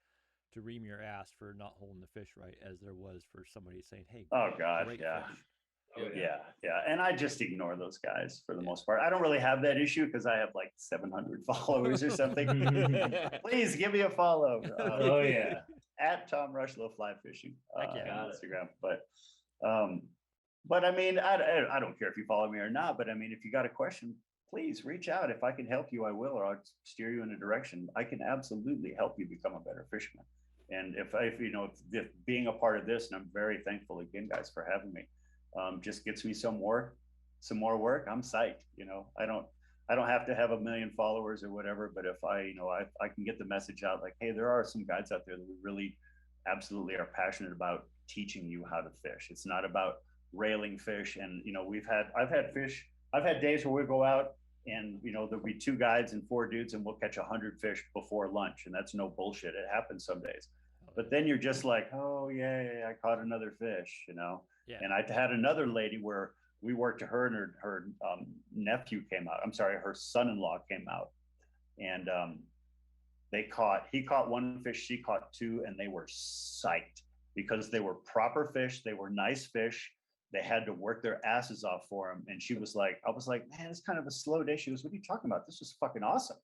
to ream your ass for not holding the fish right as there was for somebody saying, "Hey, oh god, great yeah." fish." Yeah. And I just ignore those guys for the most part. I don't really have that issue because I have like 700 followers or something. Please give me a follow. Oh yeah. At Tom Rushlow Flyfishing on Instagram. It. But I mean, I don't care if you follow me or not. But I mean, if you got a question, please reach out. If I can help you, I will, or I'll steer you in a direction. I can absolutely help you become a better fisherman. And if being a part of this, and I'm very thankful again, guys, for having me. Just gets me some more work. I'm psyched. I don't have to have 1 million followers or whatever, but if I can get the message out, like, hey, there are some guides out there that we really absolutely are passionate about teaching you how to fish. It's not about railing fish. And I've had days where we go out and there'll be 2 guides and 4 dudes and we'll catch 100 fish before lunch, and that's no bullshit. It happens some days. But then you're just like, oh yeah, I caught another fish, Yeah. And I had another lady where we worked, her and her nephew came out. I'm sorry, her son-in-law came out, and he caught 1 fish, she caught 2, and they were psyched because they were proper fish. They were nice fish. They had to work their asses off for them. And I was like, man, it's kind of a slow day. She goes, what are you talking about? This was fucking awesome.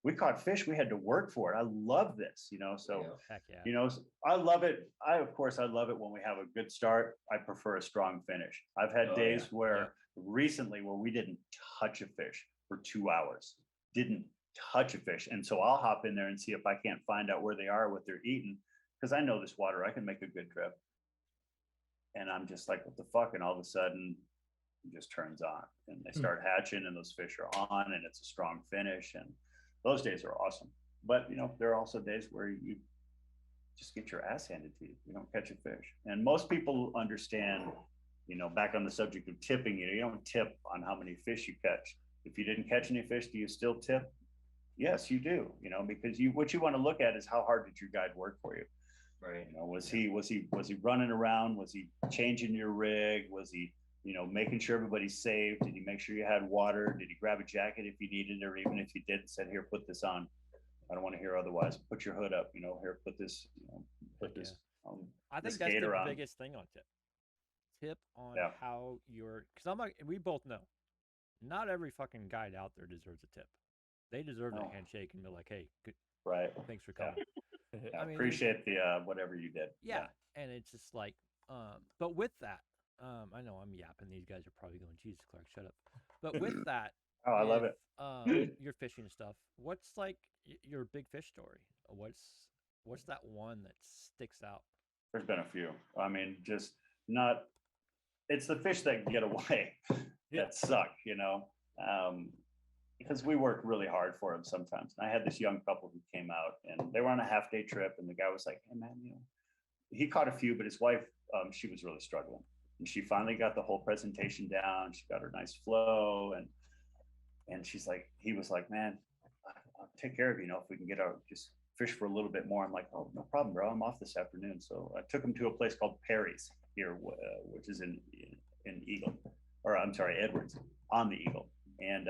We caught fish. We had to work for it. I love this, so, Heck yeah. I love it. I love it when we have a good start. I prefer a strong finish. I've had days recently where we didn't touch a fish for 2 hours, didn't touch a fish. And so I'll hop in there and see if I can't find out where they are, what they're eating. Cause I know this water, I can make a good trip. And I'm just like, what the fuck? And all of a sudden it just turns on and they start hatching and those fish are on and it's a strong finish. And those days are awesome. But, there are also days where you just get your ass handed to you. You don't catch a fish. And most people understand, back on the subject of tipping, you don't tip on how many fish you catch. If you didn't catch any fish, do you still tip? Yes, you do. You know, because what you want to look at is how hard did your guide work for you? Right. You know, was he running around? Was he changing your rig? Was he, you know, making sure everybody's safe? Did he make sure you had water? Did he grab a jacket if you needed it, or even if you didn't, said, here, put this on. I don't want to hear otherwise. Put your hood up. You know, here, put this. You know, put this. I think this that's gator the on. biggest thing on tip. Tip on Yeah. how you're, because I'm like, we both know, not every fucking guide out there deserves a tip. They deserve No. a handshake and be like, hey, good, Right. thanks for coming. Yeah, I mean, appreciate the whatever you did. Yeah, and it's just like, but with that, I know I'm yapping. These guys are probably going, Jesus, Clark, shut up. But with that, Oh, I love it. Your fishing stuff. What's like your big fish story? What's that one that sticks out? There's been a few. I mean, just not. It's the fish that get away that suck, you know, because we work really hard for them sometimes. And I had this young couple who came out, and they were on a half-day trip, and the guy was like, "Hey, man, you know," he caught a few, but his wife, she was really struggling, and she finally got the whole presentation down. She got her nice flow, and she's like, he was like, "Man, I'll take care of you. You know, if we can get out, just fish for a little bit more." I'm like, "Oh, no problem, bro. I'm off this afternoon." So I took him to a place called Perry's here, which is in Eagle, or I'm sorry, Edwards, on the Eagle. And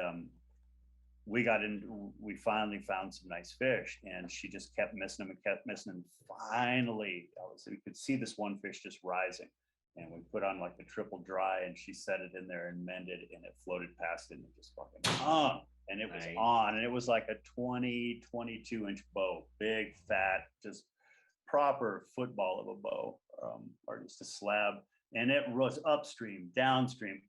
we got in, we finally found some nice fish, and she just kept missing them and kept missing them. Finally, we could see this one fish just rising, and we put on like the triple dry, and she set it in there and mended, and it floated past it, and it just fucking hung. And it was on, and it was like a 22-inch bow, big, fat, just proper football of a bow, or just a slab. And it was upstream, downstream,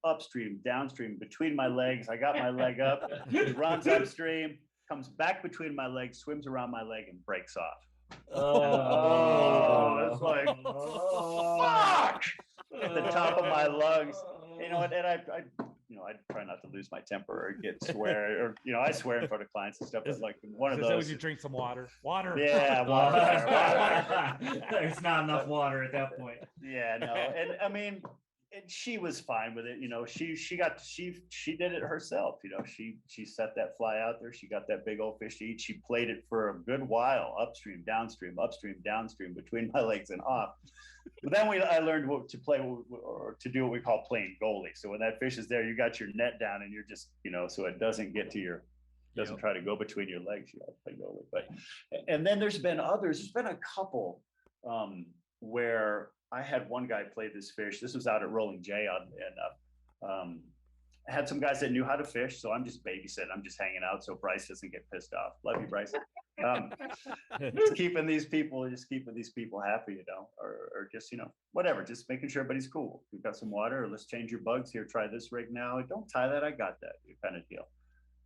between my legs. I got my leg up, it runs upstream, comes back between my legs, swims around my leg, and breaks off. Oh, it's like, fuck! At the top of my lungs. You know, and I try not to lose my temper or get swear, or, you know, I swear in front of clients and stuff, but like one of those. That when you drink some water? Yeah, water. There's not enough water at that point. Yeah, no. And I mean, she was fine with it. You know, she did it herself. You know, she set that fly out there. She got that big old fish to eat. She played it for a good while, upstream, downstream, between my legs and off. But then I learned to play, or to do what we call playing goalie. So when that fish is there, you got your net down, and you're just, you know, so it doesn't get to doesn't try to go between your legs. You got to play goalie. But, and then there's been others. There's been a couple where I had one guy play this fish. This was out at Rolling J and I had some guys that knew how to fish, so I'm just babysitting. I'm just hanging out so Bryce doesn't get pissed off. Love you, Bryce. Just keeping these people happy, you know, or just, you know, whatever, just making sure everybody's cool. We've got some water, or let's change your bugs here. Try this rig now. Don't tie that. I got that kind of deal.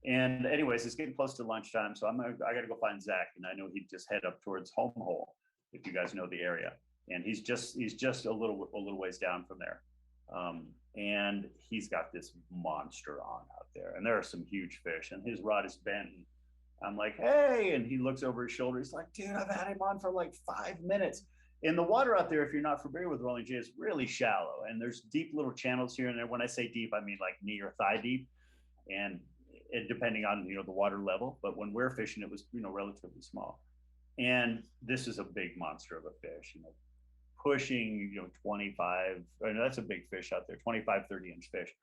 And anyways, it's getting close to lunchtime, so I got to go find Zach, and I know he'd just head up towards Home Hole, if you guys know the area. And he's just a little ways down from there. And he's got this monster on out there, and there are some huge fish, and his rod is bent. And I'm like, hey, and he looks over his shoulder. He's like, dude, I've had him on for like 5 minutes. In the water out there, if you're not familiar with Rolling J, it's really shallow, and there's deep little channels here and there. When I say deep, I mean like knee or thigh deep, and depending on, you know, the water level. But when we're fishing, it was, you know, relatively small. And this is a big monster of a fish, you know, pushing, you know, 25, I know that's a big fish out there, 25, 30-inch fish.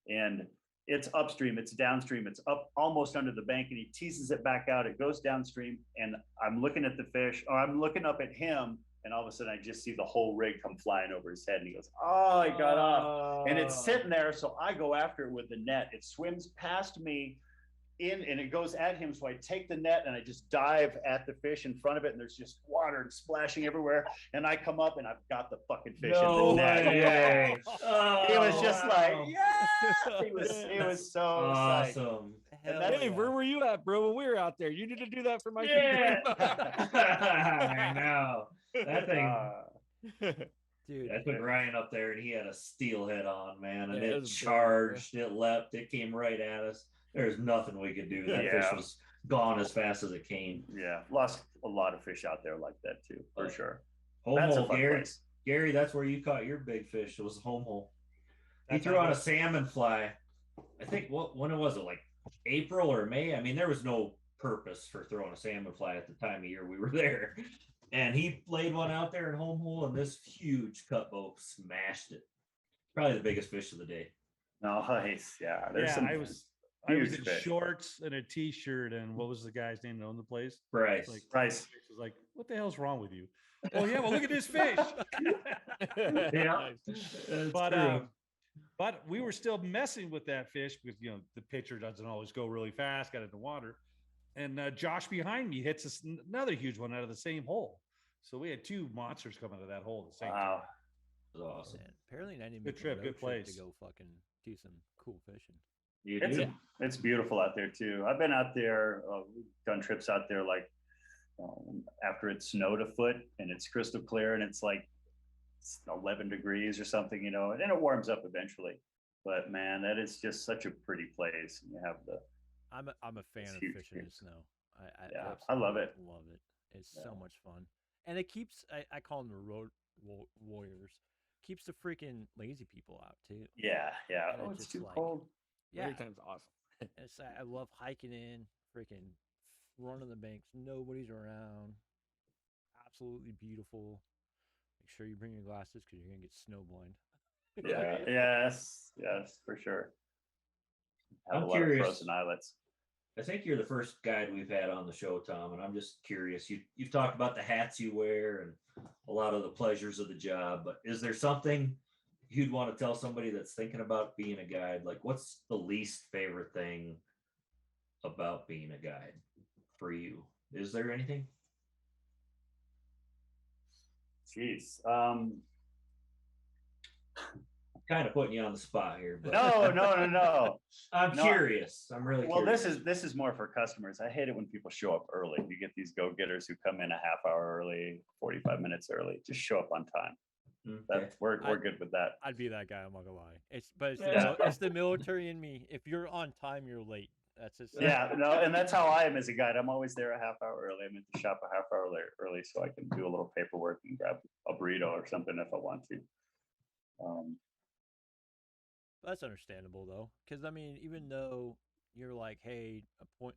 And it's upstream, it's downstream, it's up almost under the bank, and he teases it back out. It goes downstream, and I'm looking at the fish, or I'm looking up at him, and all of a sudden I just see the whole rig come flying over his head, and he goes, oh, he got off. And it's sitting there, so I go after it with the net. It swims past me and it goes at him, so I take the net and I just dive at the fish in front of it, and there's just water splashing everywhere, and I come up and I've got the fucking fish in the net. Way. It was just like, yeah, it was so awesome. Hey, where were you at, bro, when we were out there? You need to do that for my I know that thing. Dude, I took Ryan up there, and he had a steelhead on, man, and Yeah, it charged, it leapt, it came right at us. There's nothing we could do. That fish was gone as fast as it came. Yeah, lost a lot of fish out there like that too, for sure. Home hole, Gary, that's where you caught your big fish. It was home hole. He threw on a salmon fly. I think when was it, like April or May? I mean, there was no purpose for throwing a salmon fly at the time of year we were there. And he laid one out there in home hole, and this huge cut boat smashed it. Probably the biggest fish of the day. Nice. Yeah. I was in shorts and a t-shirt, and what was the guy's name that owned the place? Bryce. Like Bryce. was like, what the hell's wrong with you? Oh yeah, well look at this fish. Yeah. But we were still messing with that fish because the pitcher doesn't always go really fast, got in the water. And Josh behind me hits another huge one out of the same hole. So we had two monsters come out of that hole at the same time. That was awesome. Man, apparently, I need Good trip, good place to go fucking do some cool fishing. It's beautiful out there too. I've been out there, done trips out there like after it snowed a foot and it's crystal clear and it's like 11 degrees or something, and then it warms up eventually. But man, that is just such a pretty place. And you have I'm a fan of fishing in snow. I love it. Love it. It's so much fun, and it keeps. I call them the road warriors. Keeps the freaking lazy people out too. Yeah. And it's too cold. Yeah, Everytime's awesome. I love hiking in, freaking running the banks. Nobody's around. Absolutely beautiful. Make sure you bring your glasses because you're gonna get snowblind. Yes, for sure. I'm curious. Frozen islets. I think you're the first guide we've had on the show, Tom, and I'm just curious. You've talked about the hats you wear and a lot of the pleasures of the job, but is there something you'd want to tell somebody that's thinking about being a guide? Like, what's the least favorite thing about being a guide for you? Is there anything? Jeez. Kind of putting you on the spot here, but no. I'm curious. I'm really curious. This is more for customers. I hate it when people show up early. You get these go-getters who come in a half hour early, 45 minutes early. Just show up on time. Okay. We're good with that. I'd be that guy. I'm not gonna lie. It's the military in me. If you're on time, you're late. That's just and that's how I am as a guide. I'm always there a half hour early. I'm at the shop a half hour early so I can do a little paperwork and grab a burrito or something if I want to. That's understandable though, because I mean, even though you're like, hey,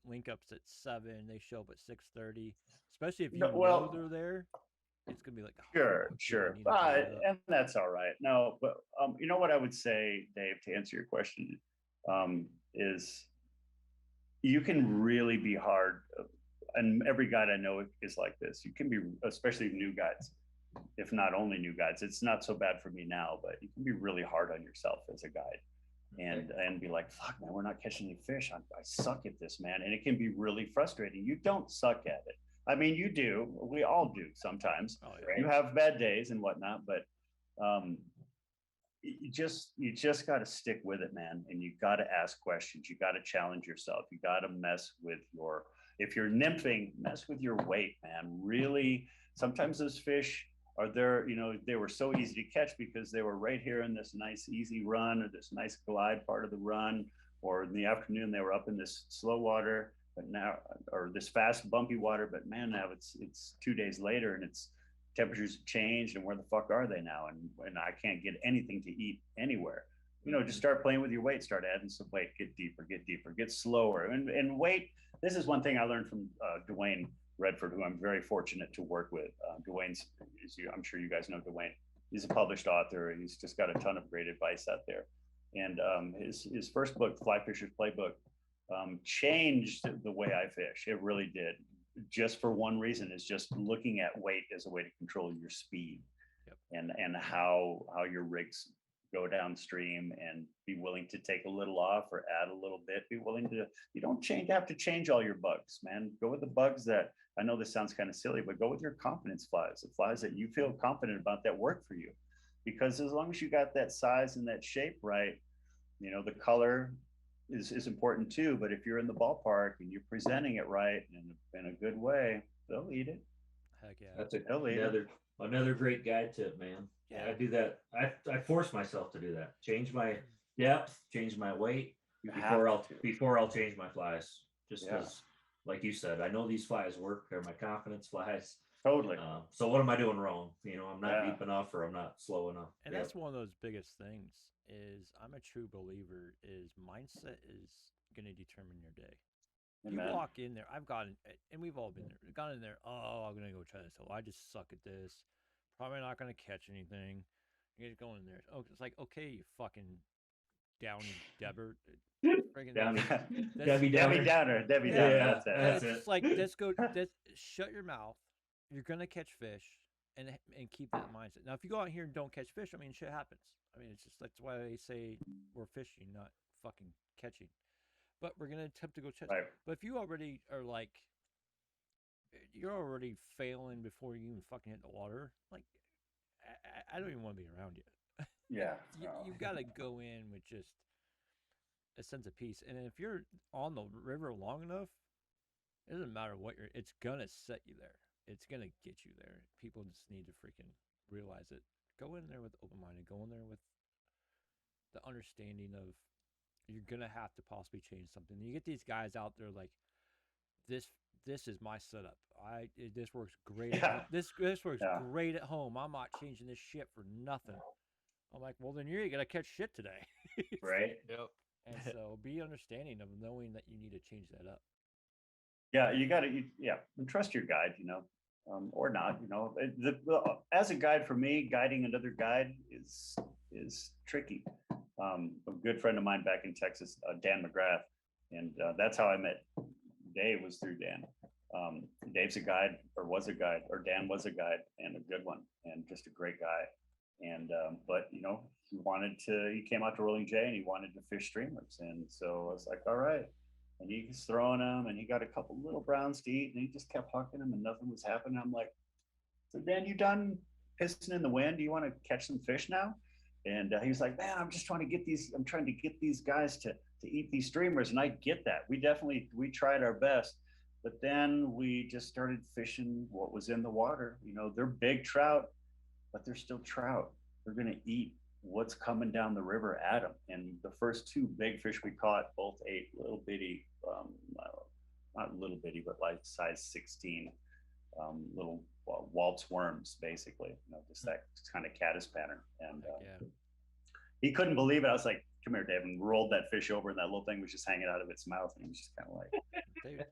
link up's at 7, they show up at 6:30. Especially if you know they're there, it's gonna be like, sure, and that's all right. No, but you know what I would say, Dave, to answer your question, is you can really be hard, and every guide I know is like this. You can be, especially new guides. If not only new guides, it's not so bad for me now, but you can be really hard on yourself as a guide and be like, fuck man, we're not catching any fish. I suck at this, man. And it can be really frustrating. You don't suck at it. I mean, you do, we all do sometimes. You have bad days and whatnot, but you just got to stick with it, man. And you got to ask questions. You got to challenge yourself. You got to mess with if you're nymphing, mess with your weight, man. Really, sometimes those fish are there, they were so easy to catch because they were right here in this nice easy run or this nice glide part of the run, or in the afternoon they were up in this slow water, but now, or this fast bumpy water, but man, now it's 2 days later and it's temperatures have changed, and where the fuck are they now? And I can't get anything to eat anywhere. Just start playing with your weight, start adding some weight, get deeper, get slower. And weight, this is one thing I learned from Dwayne Redford, who I'm very fortunate to work with. Dwayne's, I'm sure you guys know Dwayne. He's a published author. He's just got a ton of great advice out there. And his first book, Flyfisher's Playbook, changed the way I fish. It really did. Just for one reason, is just looking at weight as a way to control your speed. Yep. and how your rigs go downstream, and be willing to take a little off or add a little bit. Be willing to, you don't have to change all your bugs, man. Go with the bugs that, I know this sounds kind of silly, but go with your confidence flies, the flies that you feel confident about that work for you. Because as long as you got that size and that shape right, the color is important too. But if you're in the ballpark and you're presenting it right in a good way, they'll eat it. Heck yeah. That's another great guide tip, man. Yeah, I do that. I force myself to do that. Change my depth, change my weight before I'll change my flies. Just because, like you said, I know these flies work. They're my confidence flies. Totally. So what am I doing wrong? I'm not deep enough, or I'm not slow enough. And that's one of those biggest things. Is I'm a true believer. Is mindset is going to determine your day. You walk in there. I've gotten, and we've all been there. Gone in there. Oh, I'm gonna go try this. Oh, I just suck at this. Probably not gonna catch anything. You just go in there. Oh, it's like, okay, you fucking Downy Debber. Debbie Downer. Debbie Downer. Yeah, That's it. It's like, shut your mouth. You're gonna catch fish, and keep that mindset. Now, if you go out here and don't catch fish, I mean, shit happens. I mean, it's just that's why they say we're fishing, not fucking catching. But we're gonna attempt to go catch. Right. But if you already are like, you're already failing before you even fucking hit the water. Like, I don't even want to be around you. Yeah. You got to go in with just a sense of peace. And if you're on the river long enough, it doesn't matter what it's going to set you there. It's going to get you there. People just need to freaking realize it. Go in there with open-minded. Go in there with the understanding of you're going to have to possibly change something. You get these guys out there like, this is my setup. This works great. Yeah. This works great at home. I'm not changing this shit for nothing. I'm like, well, then you're gonna catch shit today. Right. Yep. And so be understanding of knowing that you need to change that up. Yeah, you got to. And trust your guide. Or not. As a guide for me, guiding another guide is tricky. A good friend of mine back in Texas, Dan McGrath, and that's how I met Dave, was through Dan. Dave's a guide, or was a guide, or Dan was a guide, and a good one, and just a great guy. And but he came out to Rolling J and he wanted to fish streamers, and so I was like, all right. And he was throwing them, and he got a couple little browns to eat, and he just kept hucking them, and nothing was happening. I'm like, so Dan, you done pissing in the wind? Do you want to catch some fish now? And he was like, man, I'm trying to get these guys to eat these streamers. And I get that. We tried our best, but then we just started fishing what was in the water. They're big trout, but they're still trout. They're going to eat what's coming down the river at them. And the first two big fish we caught both ate little bitty, not little bitty, but like size 16, little waltz worms, basically, just that kind of caddis pattern. And he couldn't believe it. I was like, come here, Dave, and rolled that fish over, and that little thing was just hanging out of its mouth. And he was just kind of like, Dude,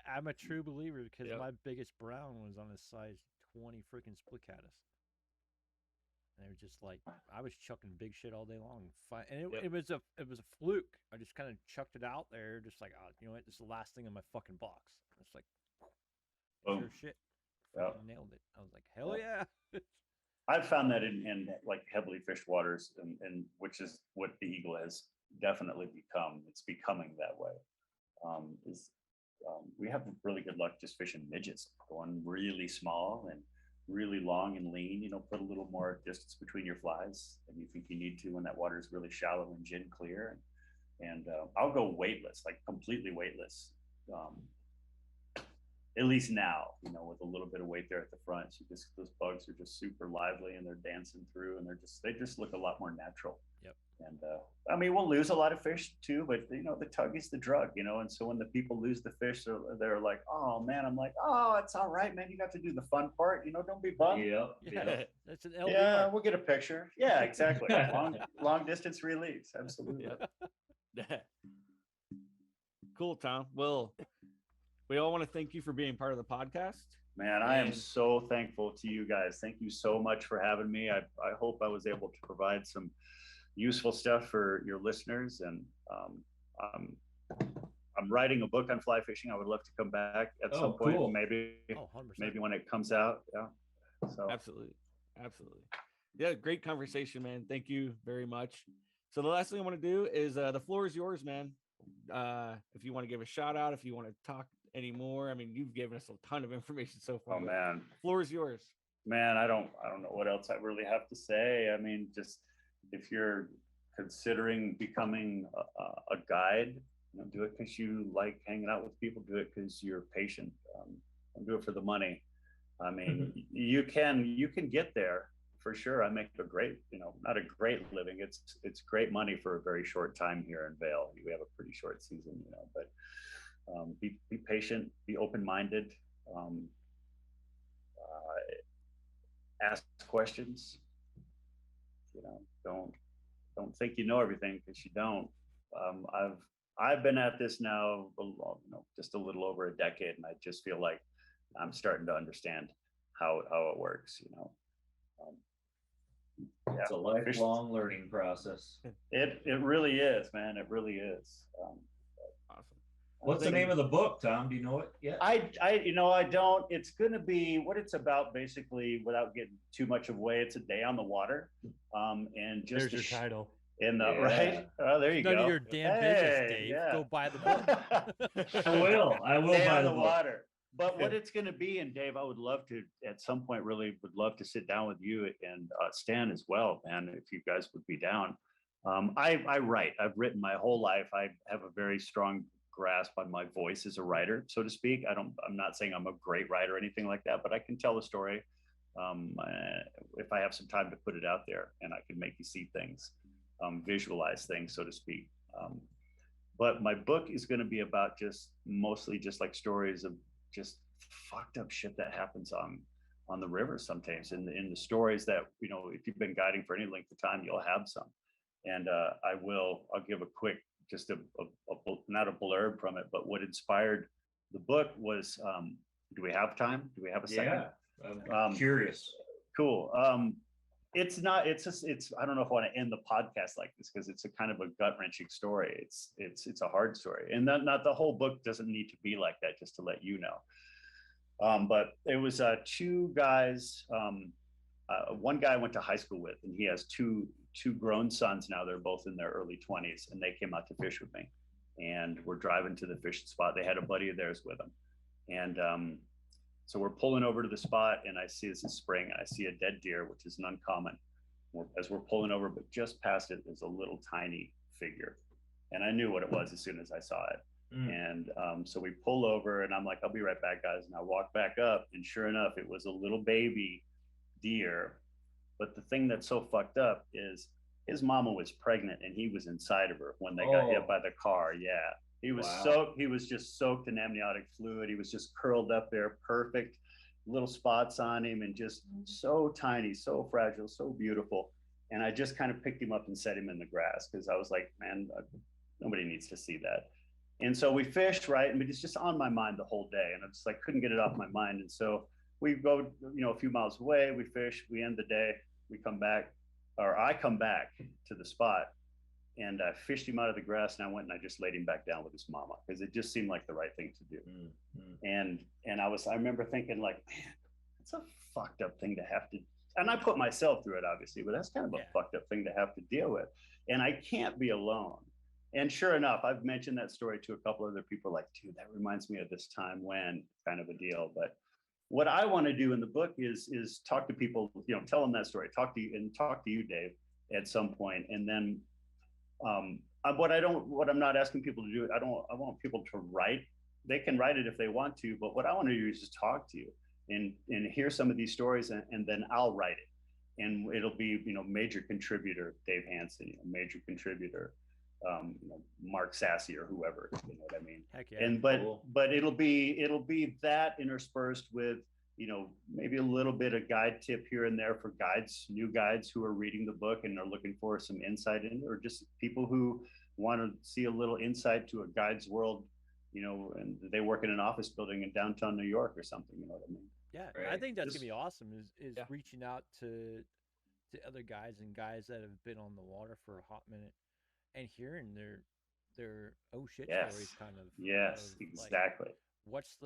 I'm a true believer because my biggest brown was on a size 20 freaking split caddis. And they were just like, I was chucking big shit all day long. And it was a fluke. I just kind of chucked it out there, just like, oh, you know what? This is the last thing in my fucking box. It's like, sure shit. Nailed it. I was like, hell yeah. I've found that in like heavily fished waters, and which is what the eagle has definitely become. It's becoming that way. We have really good luck just fishing midgets, going really small and really long and lean. Put a little more distance between your flies than you think you need to when that water is really shallow and gin clear. And I'll go weightless, like completely weightless. At least now, with a little bit of weight there at the front. So those bugs are just super lively, and they're dancing through, and they just look a lot more natural. Yep. And we'll lose a lot of fish too, but the tug is the drug, and so when the people lose the fish, they're like, oh man, I'm like, oh, it's all right, man. You got to do the fun part, don't be bummed. Yeah. That's an LDR. Yeah, we'll get a picture. Yeah, exactly. long distance release. Absolutely. Cool, Tom. Well, we all want to thank you for being part of the podcast. Man, I am so thankful to you guys. Thank you so much for having me. I hope I was able to provide some useful stuff for your listeners. And I'm writing a book on fly fishing. I would love to come back at some point, cool. maybe when it comes out. Yeah. So Absolutely. Yeah, great conversation, man. Thank you very much. So the last thing I want to do is the floor is yours, man. If you want to give a shout out, if you want to talk anymore, I mean, you've given us a ton of information so far. Oh man, floor is yours. Man, I don't know what else I really have to say. I mean, just if you're considering becoming a guide, do it because you like hanging out with people. Do it because you're patient. Don't do it for the money. I mean, you can get there for sure. I make a great, not a great living. It's great money for a very short time here in Vail. We have a pretty short season, but be patient, be open-minded, ask questions. Don't think you know everything, because you don't. I've been at this now, just a little over a decade, and I just feel like I'm starting to understand how it works. It's a lifelong learning process. It really is, man. It really is. Awesome. What's the name of the book, Tom? Do you know it yet? I don't. It's going to be what it's about, basically, without getting too much away. It's a day on the water, and just There's your title. Right. Oh, there you go. None of your damn business, Dave. Go buy the book. I will Day buy on the book. water. But what it's going to be, and Dave, I would love to, at some point, really would love to sit down with you and Stan as well, man, if you guys would be down. I write. I've written my whole life. I have a very strong grasp on my voice as a writer, so to speak. I'm not saying I'm a great writer or anything like that, but I can tell a story if I have some time to put it out there, and I can make you see things, visualize things, so to speak. But my book is going to be about mostly just like stories of just fucked up shit that happens on the river sometimes. In the stories that, if you've been guiding for any length of time, you'll have some. And I'll give a quick, just not a blurb from it, but what inspired the book was, do we have time? Do we have a second? Yeah, I'm curious. Cool. It's I don't know if I want to end the podcast like this, because it's a kind of a gut-wrenching story. It's a hard story, and not the whole book doesn't need to be like that, just to let you know. But it was two guys. One guy I went to high school with, and he has two grown sons now. They're both in their early 20s, and they came out to fish with me, and we're driving to the fishing spot. They had a buddy of theirs with them, and so we're pulling over to the spot, and I see it's a spring, and I see a dead deer, which is uncommon. As we're pulling over, but just past it is a little tiny figure, and I knew what it was as soon as I saw it. And so we pull over, and I'm like, I'll be right back, guys. And I walk back up, and sure enough, it was a little baby deer. But the thing that's so fucked up is his mama was pregnant, and he was inside of her when they got hit by the car. Yeah. He was he was just soaked in amniotic fluid. He was just curled up there, perfect, little spots on him, and just so tiny, so fragile, so beautiful. And I just kind of picked him up and set him in the grass, because I was like, man, nobody needs to see that. And so we fished, right? And it's just on my mind the whole day. And I just like couldn't get it off my mind. And so we go, a few miles away, we fish, we end the day, we come back, or I come back to the spot. And I fished him out of the grass, and I went and I just laid him back down with his mama, because it just seemed like the right thing to do. And I remember thinking, like, man, it's a fucked up thing to have to, and I put myself through it, obviously, but that's kind of a fucked up thing to have to deal with. And I can't be alone. And sure enough, I've mentioned that story to a couple other people, like, dude, that reminds me of this time when, kind of a deal. But what I want to do in the book is talk to people, tell them that story, talk to you, Dave, at some point, and then. What I'm not asking people to do, I want people to write. They can write it if they want to, but what I want to do is just talk to you and hear some of these stories, and then I'll write it, and it'll be, major contributor Dave Hansen, major contributor Mark Sassy, or whoever, you know what I mean? Heck yeah. And but it'll be that interspersed with, maybe a little bit of guide tip here and there for new guides who are reading the book and are looking for some insight in, or just people who want to see a little insight to a guide's world, and they work in an office building in downtown New York or something, you know what I mean? Yeah, right. I think that's gonna be awesome. Is reaching out to other guides and guys that have been on the water for a hot minute, and hearing their oh shit stories, kind of. Yes, exactly. Like, what's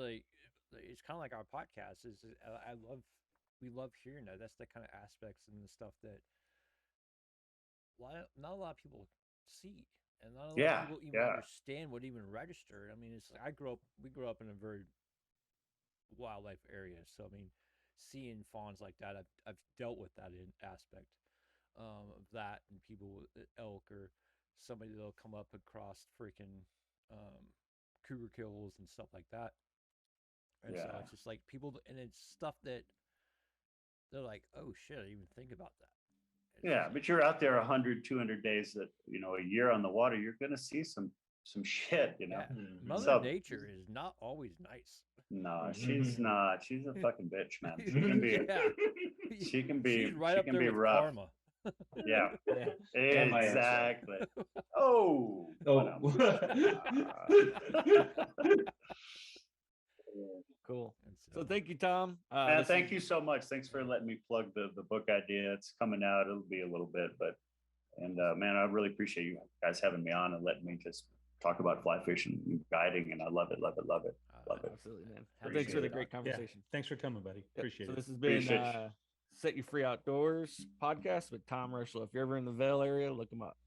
it's kind of like our podcast we love hearing that. That's the kind of aspects and the stuff that not a lot of people see, and not a lot of people even understand what even register. I mean, we grew up in a very wildlife area, so I mean, seeing fawns like that, I've dealt with that aspect of that, and people with elk, or somebody that'll come up across freaking cougar kills and stuff like that. And so it's just like people, and it's stuff that they're like, oh shit, I didn't even think about that. But you're out there 100, 200 days, that, a year on the water, you're going to see some shit, Mother Nature is not always nice. No, she's not. She's a fucking bitch, man. She can be, she can be rough. Karma. Yeah, And my answer. exactly. Oh, Oh. Cool. And So thank you, Tom. and thank you so much. Thanks for letting me plug the book idea. It's coming out. It'll be a little bit, but man, I really appreciate you guys having me on and letting me just talk about fly fishing and guiding. And I love it, love it, love it, love it. Absolutely, man. Appreciate Thanks for the it. great Yeah. conversation. Thanks for coming, buddy. Yep. Appreciate So it. this has been Appreciate you. Set You Free Outdoors podcast with Tom Rushlow. If you're ever in the Vail area, look him up.